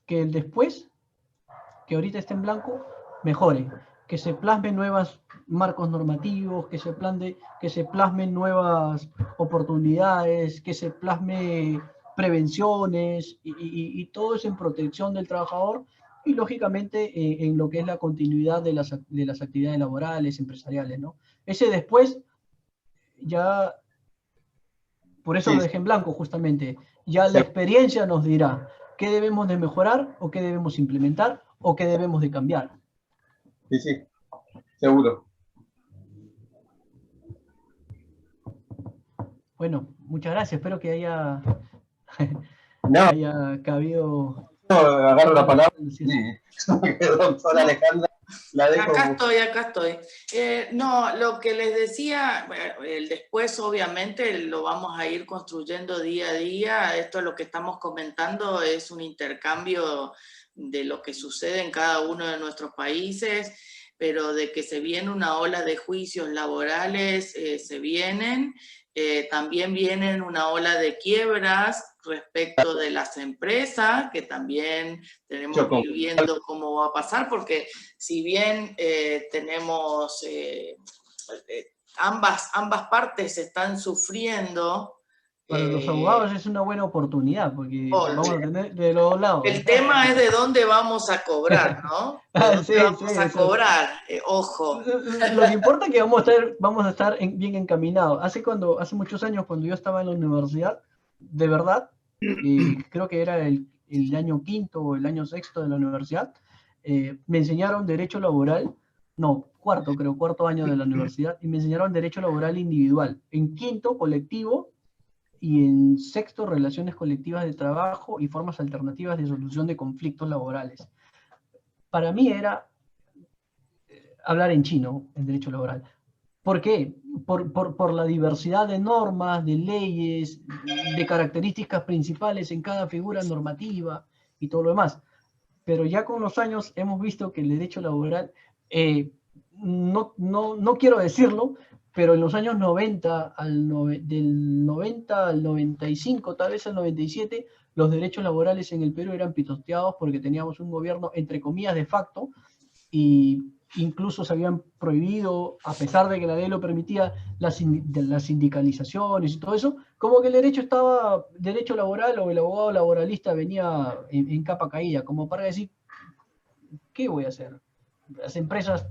que el después, que ahorita está en blanco, mejore, que se plasmen nuevos marcos normativos, que se plasmen nuevas oportunidades, que se plasme prevenciones y todo eso en protección del trabajador y lógicamente en lo que es la continuidad de las actividades laborales, empresariales, ¿no? Ese después ya, por eso lo dejé en blanco justamente, ya la experiencia nos dirá qué debemos de mejorar o qué debemos implementar o qué debemos de cambiar. Sí, sí, seguro. Bueno, muchas gracias, espero que haya cabido. No, agarro la palabra. Sí. Doctora Alejandra, la dejo. Acá estoy. No, lo que les decía, el después obviamente lo vamos a ir construyendo día a día. Esto es lo que estamos comentando, es un intercambio de lo que sucede en cada uno de nuestros países, pero de que se viene una ola de juicios laborales, se vienen. También vienen una ola de quiebras respecto de las empresas, que también tenemos que ir viendo cómo va a pasar, porque si bien tenemos, ambas partes están sufriendo Para los abogados es una buena oportunidad, porque vamos a tener de los dos lados. El tema es de dónde vamos a cobrar, ¿no? ¿De dónde Sí, vamos a sí. cobrar? Ojo. Lo que importa es que vamos a estar bien encaminados. Hace muchos años, cuando yo estaba en la universidad, de verdad, creo que era el año quinto o el año sexto de la universidad, me enseñaron derecho laboral, no, cuarto año de la universidad, y me enseñaron derecho laboral individual. En quinto, colectivo, y en sexto, relaciones colectivas de trabajo y formas alternativas de solución de conflictos laborales. Para mí era hablar en chino, en derecho laboral. ¿Por qué? Por la diversidad de normas, de leyes, de características principales en cada figura normativa y todo lo demás. Pero ya con los años hemos visto que el derecho laboral, no quiero decirlo, pero en los años 90, del 90 al 95, tal vez al 97, los derechos laborales en el Perú eran pisoteados porque teníamos un gobierno, entre comillas, de facto, y incluso se habían prohibido, a pesar de que la ley lo permitía, las sindicalizaciones y todo eso, como que el derecho laboral o el abogado laboralista venía en capa caída, como para decir, ¿qué voy a hacer? Las empresas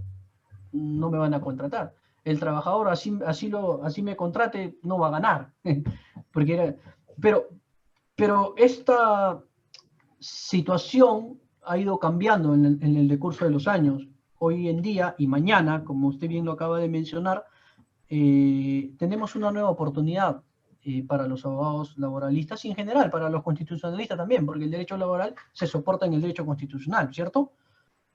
no me van a contratar. El trabajador, así me contrate, no va a ganar. Pero esta situación ha ido cambiando en el decurso de los años. Hoy en día y mañana, como usted bien lo acaba de mencionar, tenemos una nueva oportunidad para los abogados laboralistas y en general para los constitucionalistas también, porque el derecho laboral se soporta en el derecho constitucional, ¿cierto?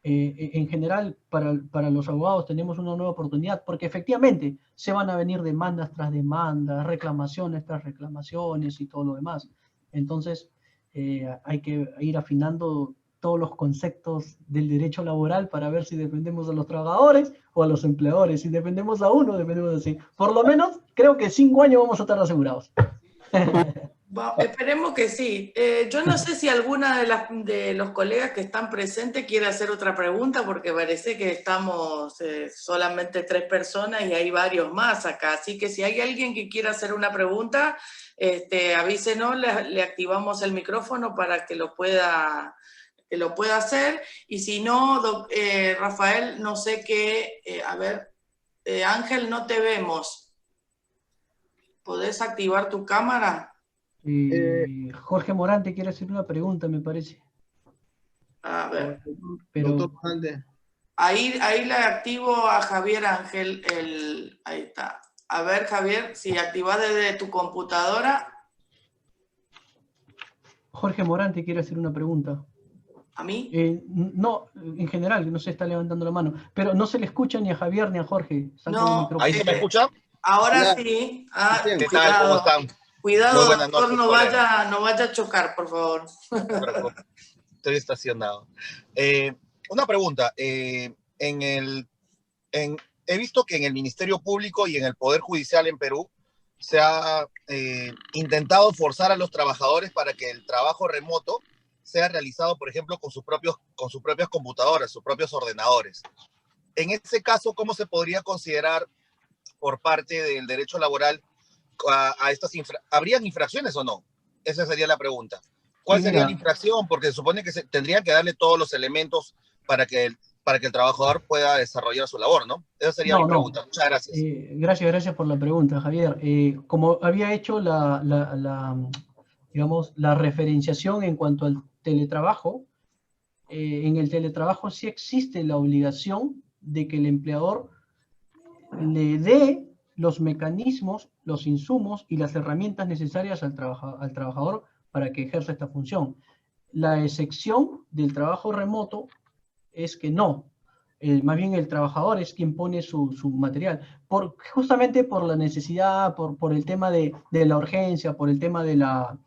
En general, para los abogados tenemos una nueva oportunidad, porque efectivamente se van a venir demandas tras demandas, reclamaciones tras reclamaciones y todo lo demás. Entonces, hay que ir afinando todos los conceptos del derecho laboral para ver si defendemos a los trabajadores o a los empleadores. Si defendemos a uno, defendemos así. Por lo menos, creo que 5 años vamos a estar asegurados. Esperemos que sí. Yo no sé si alguna de los colegas que están presentes quiere hacer otra pregunta, porque parece que estamos solamente 3 personas y hay varios más acá. Así que si hay alguien que quiera hacer una pregunta, avísenos, le activamos el micrófono para que lo pueda hacer. Y si no, Rafael, no sé qué, a ver, Ángel, no te vemos. ¿Podés activar tu cámara? Jorge Morante quiere hacer una pregunta, me parece. A ver. Pero, doctor Morante. Ahí le activo a Javier Ángel. Ahí está. A ver, Javier, si activas desde tu computadora. Jorge Morante quiere hacer una pregunta. ¿A mí? No, en general, no se está levantando la mano. Pero no se le escucha ni a Javier ni a Jorge. No. ¿Ahí se me escucha? Ahora sí. ¿Qué tal? ¿Cómo están? Cuidado, Muy buenas doctor, noches, no vaya a chocar, por favor. Estoy estacionado. Una pregunta. He visto que en el Ministerio Público y en el Poder Judicial en Perú se ha intentado forzar a los trabajadores para que el trabajo remoto sea realizado, por ejemplo, con sus propias computadoras, sus propios ordenadores. En ese caso, ¿cómo se podría considerar por parte del derecho laboral a estas ¿habrían infracciones o no? Esa sería la pregunta. ¿Cuál sería la infracción? Porque se supone que tendrían que darle todos los elementos para que el trabajador pueda desarrollar su labor, ¿no? Esa sería mi pregunta. Muchas gracias. Gracias por la pregunta, Javier. Como había hecho digamos, la referenciación en cuanto al teletrabajo, en el teletrabajo sí existe la obligación de que el empleador le dé los mecanismos, los insumos y las herramientas necesarias al trabajador para que ejerza esta función. La excepción del trabajo remoto es que no. Más bien el trabajador es quien pone su material, justamente por la necesidad, por el tema de la urgencia, por el tema de la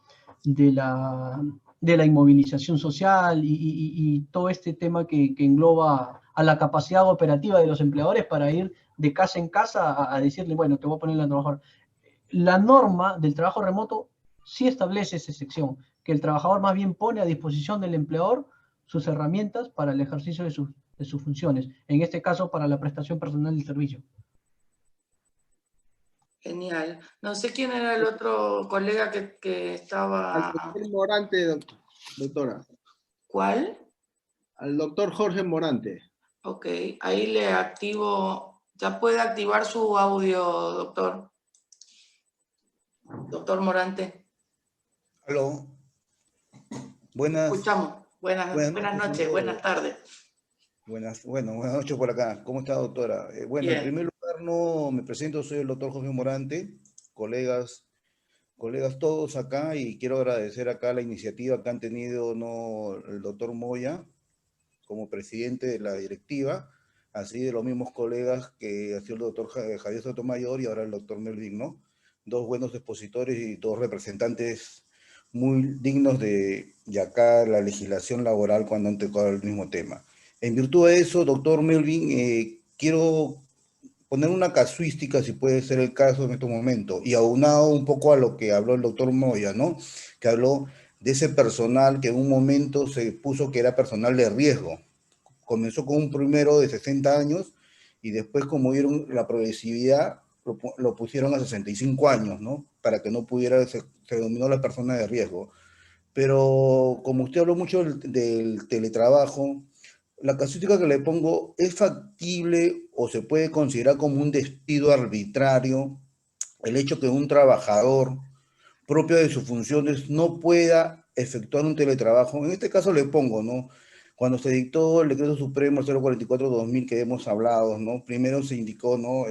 inmovilización social y todo este tema que engloba a la capacidad operativa de los empleadores para ir de casa en casa a decirle, bueno, te voy a poner a trabajar. La norma del trabajo remoto sí establece esa excepción, que el trabajador más bien pone a disposición del empleador sus herramientas para el ejercicio de sus funciones, en este caso para la prestación personal del servicio. Genial. No sé quién era el otro colega que estaba... Al doctor Morante, doctora. ¿Cuál? Al doctor Jorge Morante. Ok, ahí le activo. Ya puede activar su audio, doctor. Doctor Morante. Aló. Buenas Escuchamos. Buenas noches, buenas tardes. buenas noches por acá. ¿Cómo está, doctora? Bueno, en Bien. primer lugar, no me presento, soy el doctor Jorge Morante, colegas todos acá, y quiero agradecer acá la iniciativa que han tenido, ¿no?, el doctor Moya como presidente de la directiva, así de los mismos colegas que ha sido el doctor Javier Sotomayor y ahora el doctor Melvin, ¿no? Dos buenos expositores y dos representantes muy dignos de acá la legislación laboral cuando han tocado el mismo tema. En virtud de eso, doctor Melvin, quiero poner una casuística, si puede ser el caso en este momento, y aunado un poco a lo que habló el doctor Moya, ¿no? Que habló de ese personal que en un momento se puso que era personal de riesgo. Comenzó con un primero de 60 años y después, como vieron la progresividad, lo pusieron a 65 años, ¿no? Para que no pudiera, se denominó la persona de riesgo. Pero como usted habló mucho del teletrabajo, la casuística que le pongo, ¿es factible o se puede considerar como un despido arbitrario el hecho que un trabajador propio de sus funciones no pueda efectuar un teletrabajo? En este caso le pongo, ¿no? Cuando se dictó el decreto supremo 044-2000 que hemos hablado, ¿no? Primero se indicó, ¿no?,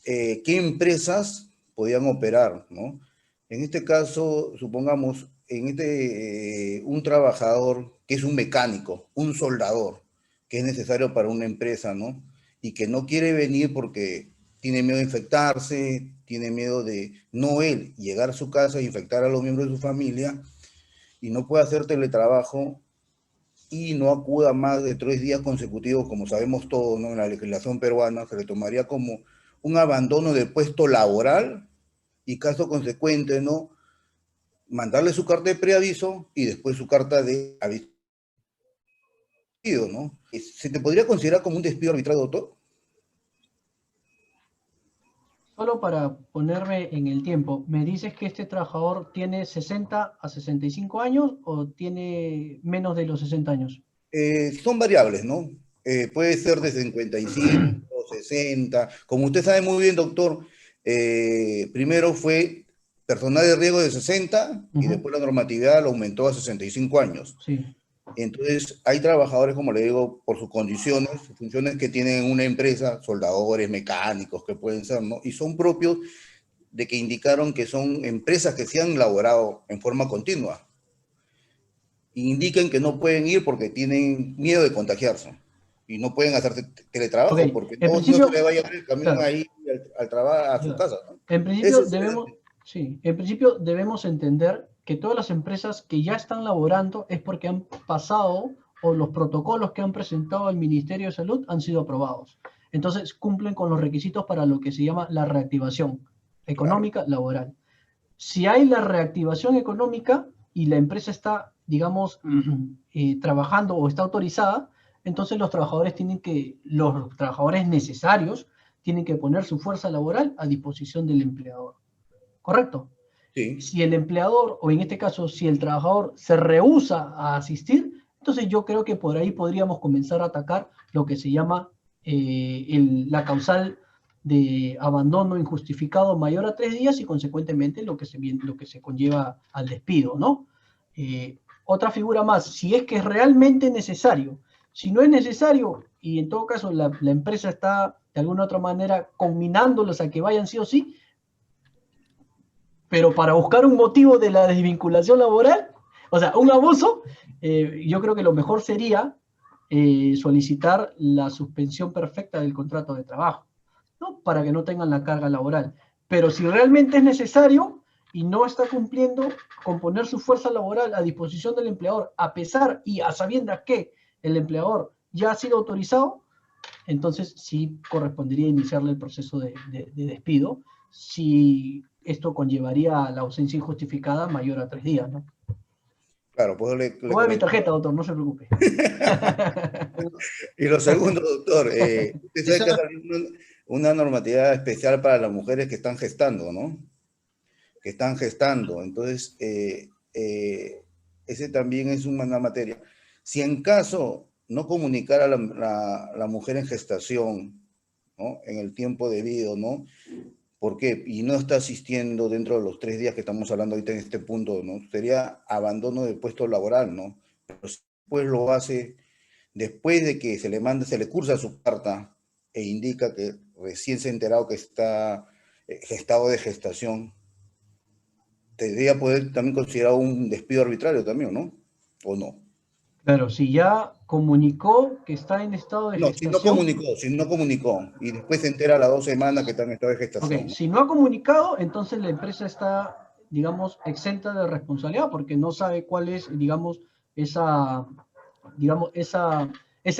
qué empresas podían operar, ¿no? En este caso, supongamos, un trabajador que es un mecánico, un soldador, que es necesario para una empresa, ¿no? Y que no quiere venir porque tiene miedo de infectarse, tiene miedo de no él llegar a su casa e infectar a los miembros de su familia, y no puede hacer teletrabajo y no acuda más de 3 días consecutivos, como sabemos todos, ¿no? En la legislación peruana se le tomaría como un abandono del puesto laboral y, caso consecuente, ¿no?, mandarle su carta de preaviso y después su carta de aviso, ¿no? ¿Se te podría considerar como un despido arbitrario, doctor? Solo para ponerme en el tiempo, ¿me dices que este trabajador tiene 60 a 65 años o tiene menos de los 60 años? Son variables, ¿no? Puede ser de 55, 60. Como usted sabe muy bien, doctor, primero fue personal de riesgo de 60 y después la normatividad lo aumentó a 65 años. Sí. Entonces, hay trabajadores, como le digo, por sus condiciones, sus funciones que tienen una empresa, soldadores, mecánicos, que pueden ser, ¿no? Y son propios de que indicaron que son empresas que se han laborado en forma continua. Indican que no pueden ir porque tienen miedo de contagiarse y no pueden hacer teletrabajo, Okay. Porque no se le va a llevar el camión, claro, ahí al trabajo, a su casa, ¿no? En principio debemos entender que todas las empresas que ya están laborando es porque han pasado o los protocolos que han presentado al Ministerio de Salud han sido aprobados. Entonces cumplen con los requisitos para lo que se llama la reactivación económica, claro, laboral. Si hay la reactivación económica y la empresa está, digamos, trabajando o está autorizada, entonces los trabajadores necesarios tienen que poner su fuerza laboral a disposición del empleador. ¿Correcto? Sí. Si el empleador, o en este caso, si el trabajador se rehúsa a asistir, entonces yo creo que por ahí podríamos comenzar a atacar lo que se llama la causal de abandono injustificado mayor a 3 días y consecuentemente lo que se conlleva al despido, ¿no? Otra figura más, si es que es realmente necesario. Si no es necesario y en todo caso la empresa está de alguna otra manera conminándolos a que vayan sí o sí, pero para buscar un motivo de la desvinculación laboral, o sea, un abuso, yo creo que lo mejor sería solicitar la suspensión perfecta del contrato de trabajo, ¿no? Para que no tengan la carga laboral. Pero si realmente es necesario y no está cumpliendo con poner su fuerza laboral a disposición del empleador, a pesar y a sabiendas que el empleador ya ha sido autorizado, entonces sí correspondería iniciarle el proceso de despido, si esto conllevaría la ausencia injustificada mayor a 3 días, ¿no? Claro, pues Voy a mi tarjeta, doctor, no se preocupe. Y lo segundo, doctor, usted sabe que una normatividad especial para las mujeres que están gestando, ¿no? Que están gestando. Entonces, ese también es una materia. Si en caso no comunicar a la mujer en gestación, ¿no? En el tiempo debido, ¿no? ¿Por qué? Y no está asistiendo dentro de los 3 días que estamos hablando ahorita en este punto, ¿no? Sería abandono de puesto laboral, ¿no? Pero si después lo hace, después de que se le cursa su carta e indica que recién se ha enterado que está estado de gestación, tendría poder también considerar un despido arbitrario también, ¿no? ¿O no? Claro, si ya comunicó que está en estado de No, gestación. si no comunicó, y después se entera a las 2 semanas que está en estado de gestación. Ok, ¿no? si no ha comunicado, entonces la empresa está, digamos, exenta de responsabilidad porque no sabe cuál es, digamos, ese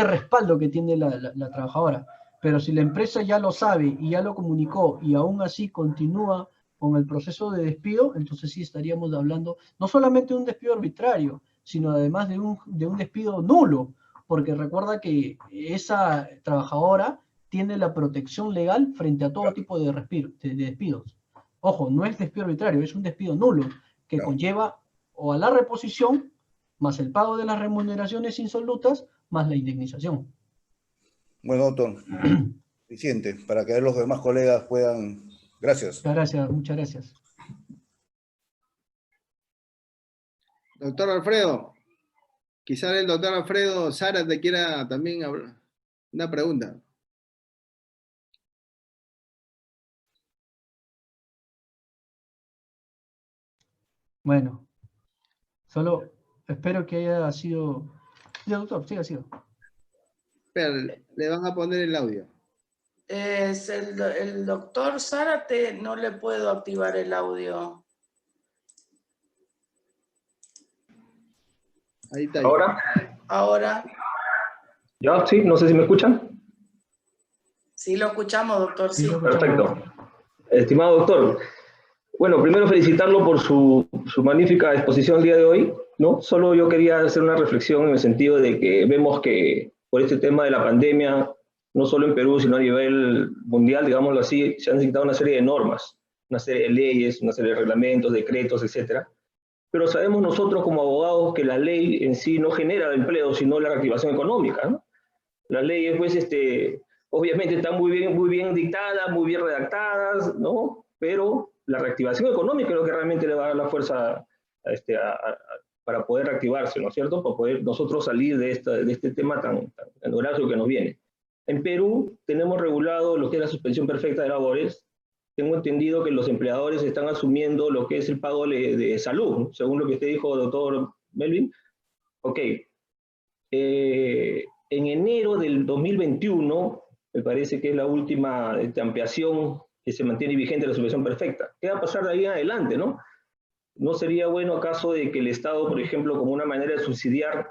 respaldo que tiene la trabajadora. Pero si la empresa ya lo sabe y ya lo comunicó y aún así continúa con el proceso de despido, entonces sí estaríamos hablando no solamente de un despido arbitrario, sino además de un despido nulo, porque recuerda que esa trabajadora tiene la protección legal frente a todo tipo de despidos. Ojo, no es despido arbitrario, es un despido nulo que Claro. conlleva o a la reposición, más el pago de las remuneraciones insolutas, más la indemnización. Bueno, doctor, suficiente para que los demás colegas puedan... Gracias. Muchas gracias, muchas gracias. Doctor Alfredo, quizás el doctor Alfredo Sara te quiera también hablar. Una pregunta. Bueno, solo espero que haya sido... Sí, doctor, sí ha sido. Espera, le van a poner el audio. Es el doctor Zárate, no le puedo activar el audio. Ahí está. ¿Ahora? Ahora, ¿Ya? Sí, no sé si me escuchan. sí lo escuchamos, doctor, Sí, sí. lo escuchamos. Perfecto. Estimado doctor, bueno, primero felicitarlo por su magnífica exposición el día de hoy, ¿no? Solo yo quería hacer una reflexión en el sentido de que vemos que por este tema de la pandemia, no solo en Perú, sino a nivel mundial, digámoslo así, se han necesitado una serie de normas, una serie de leyes, una serie de reglamentos, decretos, etcétera. Pero sabemos nosotros como abogados que la ley en sí no genera el empleo, sino la reactivación económica, ¿no? Las leyes, pues, obviamente están muy bien dictadas, muy bien redactadas, ¿no? Pero la reactivación económica es lo que realmente le va a dar la fuerza para poder reactivarse, ¿no es cierto? Para poder nosotros salir de este tema tan grave que nos viene. En Perú tenemos regulado lo que es la suspensión perfecta de labores. Tengo entendido que los empleadores están asumiendo lo que es el pago de salud, ¿no? Según lo que usted dijo, doctor Melvin. Ok. En enero del 2021, me parece que es la última ampliación que se mantiene vigente de la suspensión perfecta. ¿Qué va a pasar de ahí en adelante, no? ¿No sería bueno acaso de que el Estado, por ejemplo, como una manera de subsidiar,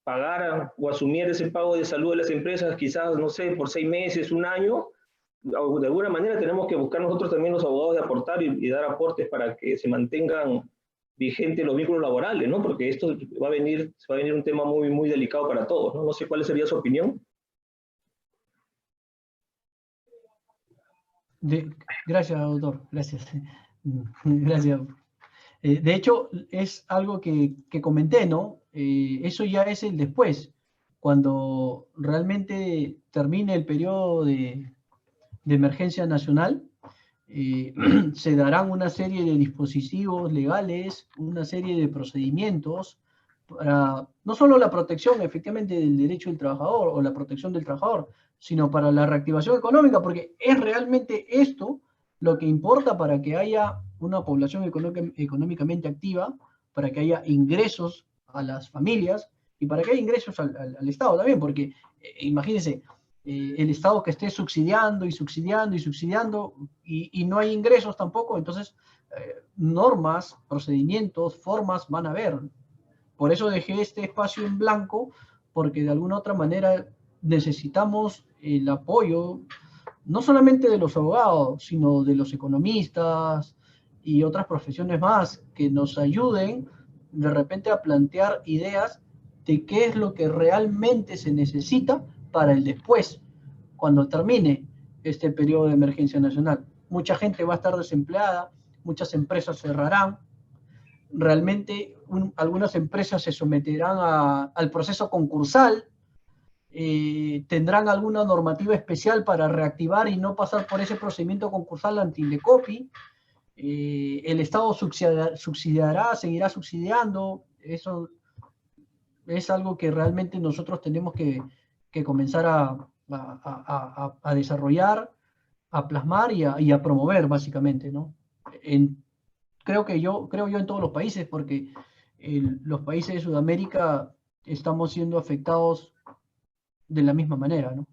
pagara o asumiera ese pago de salud de las empresas, quizás, no sé, por 6 meses, un año? De alguna manera tenemos que buscar nosotros también los abogados de aportar y dar aportes para que se mantengan vigentes los vínculos laborales, ¿no? Porque esto va a venir un tema muy delicado para todos, ¿no? No sé cuál sería su opinión. Gracias, doctor. Gracias. Gracias. De hecho, es algo que comenté, ¿no? Eso ya es el después. Cuando realmente termine el periodo de emergencia nacional, se darán una serie de dispositivos legales, una serie de procedimientos para no solo la protección efectivamente del derecho del trabajador o la protección del trabajador, sino para la reactivación económica, porque es realmente esto lo que importa para que haya una población económicamente activa, para que haya ingresos a las familias y para que haya ingresos al Estado también, porque imagínense, el Estado que esté subsidiando y no hay ingresos tampoco, entonces normas, procedimientos, formas van a haber. Por eso dejé este espacio en blanco, porque de alguna otra manera necesitamos el apoyo, no solamente de los abogados, sino de los economistas y otras profesiones más, que nos ayuden de repente a plantear ideas de qué es lo que realmente se necesita para el después, cuando termine este periodo de emergencia nacional. Mucha gente va a estar desempleada, muchas empresas cerrarán, realmente algunas empresas se someterán al proceso concursal, tendrán alguna normativa especial para reactivar y no pasar por ese procedimiento concursal anti-Indecopi. El Estado subsidiará, seguirá subsidiando. Eso es algo que realmente nosotros tenemos que comenzar a desarrollar, a plasmar y a promover, básicamente, ¿no? Creo yo en todos los países, porque los países de Sudamérica estamos siendo afectados de la misma manera, ¿no?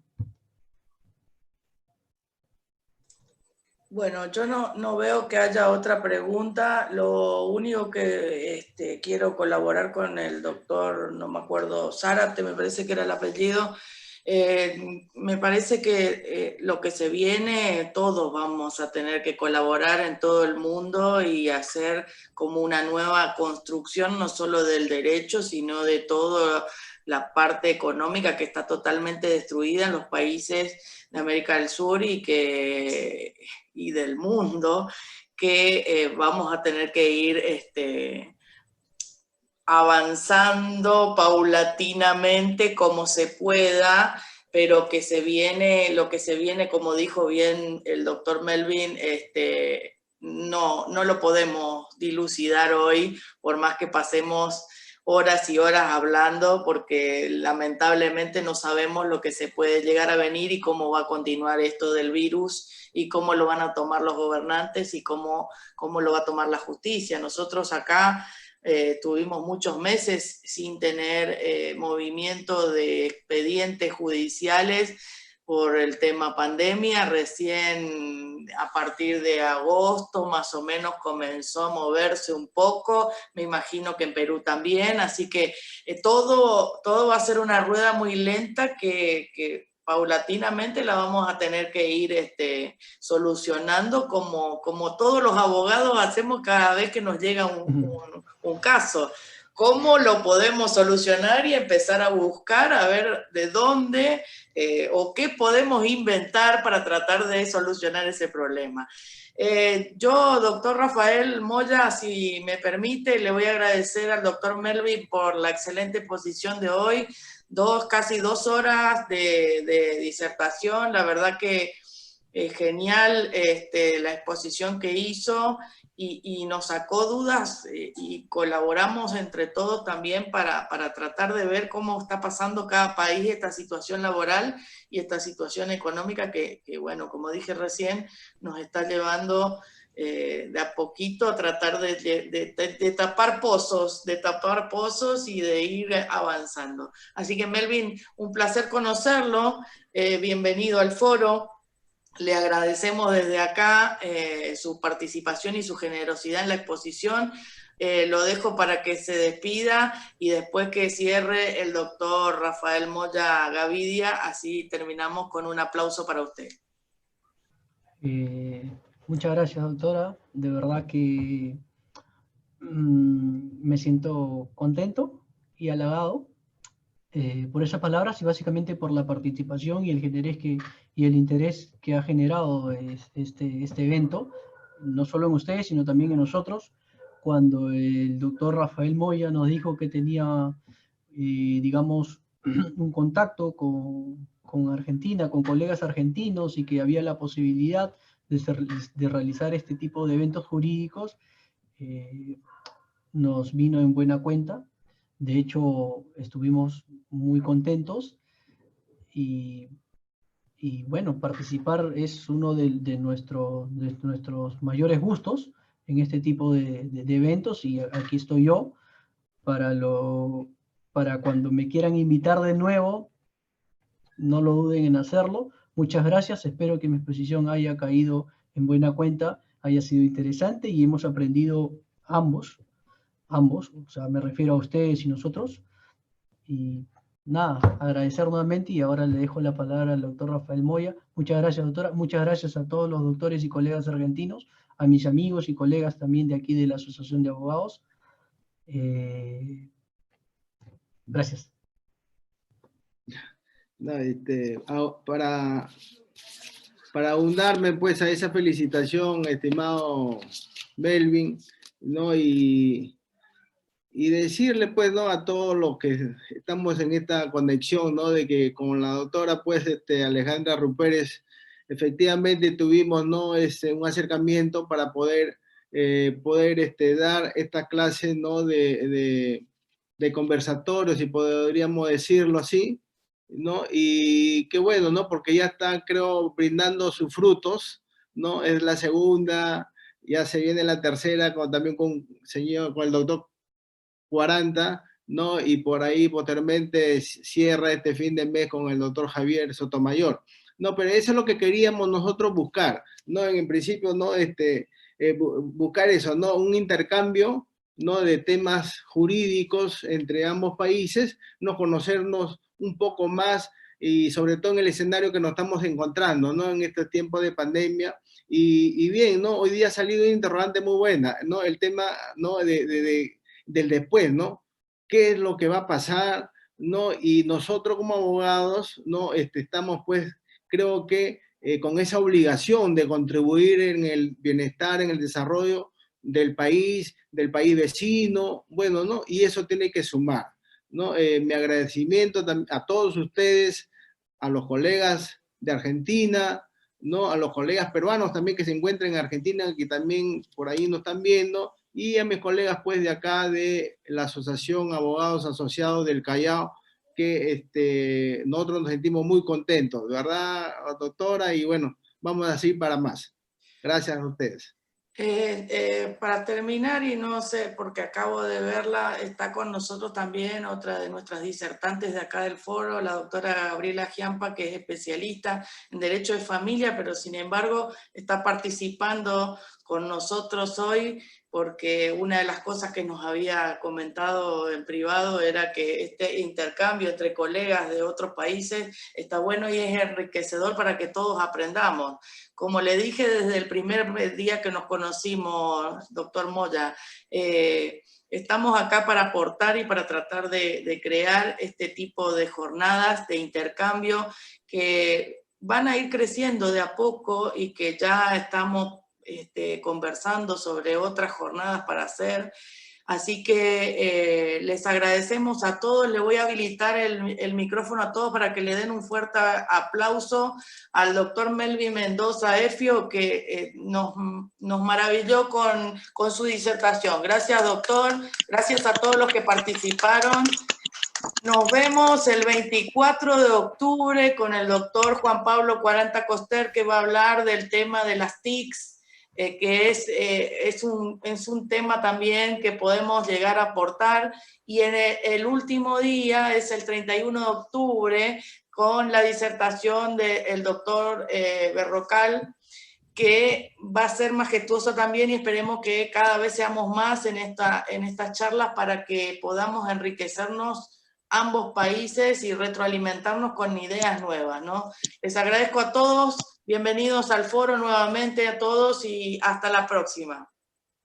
Bueno, yo no veo que haya otra pregunta. Lo único que quiero colaborar con el doctor, no me acuerdo, Zárate, me parece que era el apellido. Me parece que lo que se viene, todos vamos a tener que colaborar en todo el mundo y hacer como una nueva construcción, no solo del derecho, sino de toda la parte económica que está totalmente destruida en los países de América del Sur y del mundo, que vamos a tener que ir avanzando paulatinamente como se pueda, pero que lo que se viene, como dijo bien el doctor Melvin, no lo podemos dilucidar hoy, por más que pasemos horas y horas hablando, porque lamentablemente no sabemos lo que se puede llegar a venir y cómo va a continuar esto del virus y cómo lo van a tomar los gobernantes y cómo lo va a tomar la justicia. Nosotros acá tuvimos muchos meses sin tener movimiento de expedientes judiciales por el tema pandemia. Recién a partir de agosto más o menos comenzó a moverse un poco, me imagino que en Perú también, así que todo va a ser una rueda muy lenta que paulatinamente la vamos a tener que ir solucionando como todos los abogados hacemos cada vez que nos llega un caso. ¿Cómo lo podemos solucionar y empezar a buscar a ver de dónde o qué podemos inventar para tratar de solucionar ese problema? Yo, doctor Rafael Moya, si me permite, le voy a agradecer al doctor Melvin por la excelente exposición de hoy. Casi 2 horas de disertación, la verdad que genial la exposición que hizo y nos sacó dudas y colaboramos entre todos también para tratar de ver cómo está pasando cada país esta situación laboral y esta situación económica que bueno, como dije recién, nos está llevando de a poquito a tratar de tapar pozos y de ir avanzando. Así que Melvin, un placer conocerlo, bienvenido al foro. Le agradecemos desde acá su participación y su generosidad en la exposición. Lo dejo para que se despida y después que cierre el doctor Rafael Moya Gavidia, así terminamos con un aplauso para usted. Muchas gracias, doctora. De verdad que me siento contento y halagado por esas palabras y básicamente por la participación y el interés que ha generado este evento, no solo en ustedes, sino también en nosotros. Cuando el doctor Rafael Moya nos dijo que tenía, digamos, un contacto con Argentina, con colegas argentinos y que había la posibilidad de realizar este tipo de eventos jurídicos, nos vino en buena cuenta. De hecho, estuvimos muy contentos y bueno, participar es uno de nuestros mayores gustos en este tipo de eventos y aquí estoy yo para cuando me quieran invitar de nuevo, no lo duden en hacerlo. Muchas gracias, espero que mi exposición haya caído en buena cuenta, haya sido interesante y hemos aprendido ambos, o sea, me refiero a ustedes y nosotros. Y nada, agradecer nuevamente y ahora le dejo la palabra al doctor Rafael Moya. Muchas gracias, doctora. Muchas gracias a todos los doctores y colegas argentinos, a mis amigos y colegas también de aquí de la Asociación de Abogados. Gracias. No, para para unirme pues a esa felicitación, estimado Melvin, ¿no? Y decirle pues, ¿no? A todos los que estamos en esta conexión, ¿no? De que con la doctora pues Alejandra Rupérez efectivamente tuvimos, ¿no? Un acercamiento para poder dar esta clase, ¿no? de conversatorios, si podríamos decirlo así, ¿no? Y qué bueno, ¿no? Porque ya están, creo, brindando sus frutos, ¿no? Es la segunda, ya se viene la tercera, también con el doctor 40, ¿no? Y por ahí posteriormente cierra este fin de mes con el doctor Javier Sotomayor. No, pero eso es lo que queríamos nosotros buscar, ¿no? En principio, ¿no? Buscar eso, ¿no? Un intercambio, ¿no? De temas jurídicos entre ambos países, no conocernos un poco más y sobre todo en el escenario que nos estamos encontrando, ¿no? En este tiempo de pandemia. Y bien, ¿no? Hoy día ha salido una interrogante muy buena, ¿no? El tema, ¿no? Del después, ¿no? ¿Qué es lo que va a pasar? ¿No? Y nosotros como abogados, ¿no? Estamos pues, creo que con esa obligación de contribuir en el bienestar, en el desarrollo del país vecino, bueno, ¿no? Y eso tiene que sumar, ¿no? Mi agradecimiento a todos ustedes, a los colegas de Argentina, ¿no? A los colegas peruanos también que se encuentran en Argentina, que también por ahí nos están viendo, y a mis colegas pues de acá de la Asociación Abogados Asociados del Callao, que nosotros nos sentimos muy contentos, de verdad, doctora, y bueno, vamos a seguir para más. Gracias a ustedes. Para terminar, y no sé, porque acabo de verla, está con nosotros también otra de nuestras disertantes de acá del foro, la doctora Gabriela Giampa, que es especialista en Derecho de Familia, pero sin embargo está participando con nosotros hoy, porque una de las cosas que nos había comentado en privado era que este intercambio entre colegas de otros países está bueno y es enriquecedor para que todos aprendamos. Como le dije desde el primer día que nos conocimos, doctor Moya, estamos acá para aportar y para tratar de crear este tipo de jornadas de intercambio que van a ir creciendo de a poco y que ya estamos conversando sobre otras jornadas para hacer. Así que les agradecemos a todos. Le voy a habilitar el micrófono a todos para que le den un fuerte aplauso al doctor Melvin Mendoza Efio, que nos maravilló con su disertación. Gracias, doctor. Gracias a todos los que participaron. Nos vemos el 24 de octubre con el doctor Juan Pablo 40 Coster, que va a hablar del tema de las TICs, que es un tema también que podemos llegar a aportar. Y en el último día es el 31 de octubre con la disertación del doctor Berrocal, que va a ser majestuoso también, y esperemos que cada vez seamos más en estas charlas para que podamos enriquecernos ambos países y retroalimentarnos con ideas nuevas, ¿no? Les agradezco a todos, bienvenidos al foro nuevamente a todos y hasta la próxima.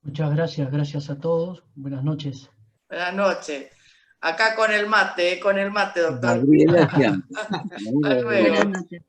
Muchas gracias, gracias a todos. Buenas noches. Buenas noches. Acá con el mate, doctor. Gabriela Giampa. Hasta luego. Buenas noches.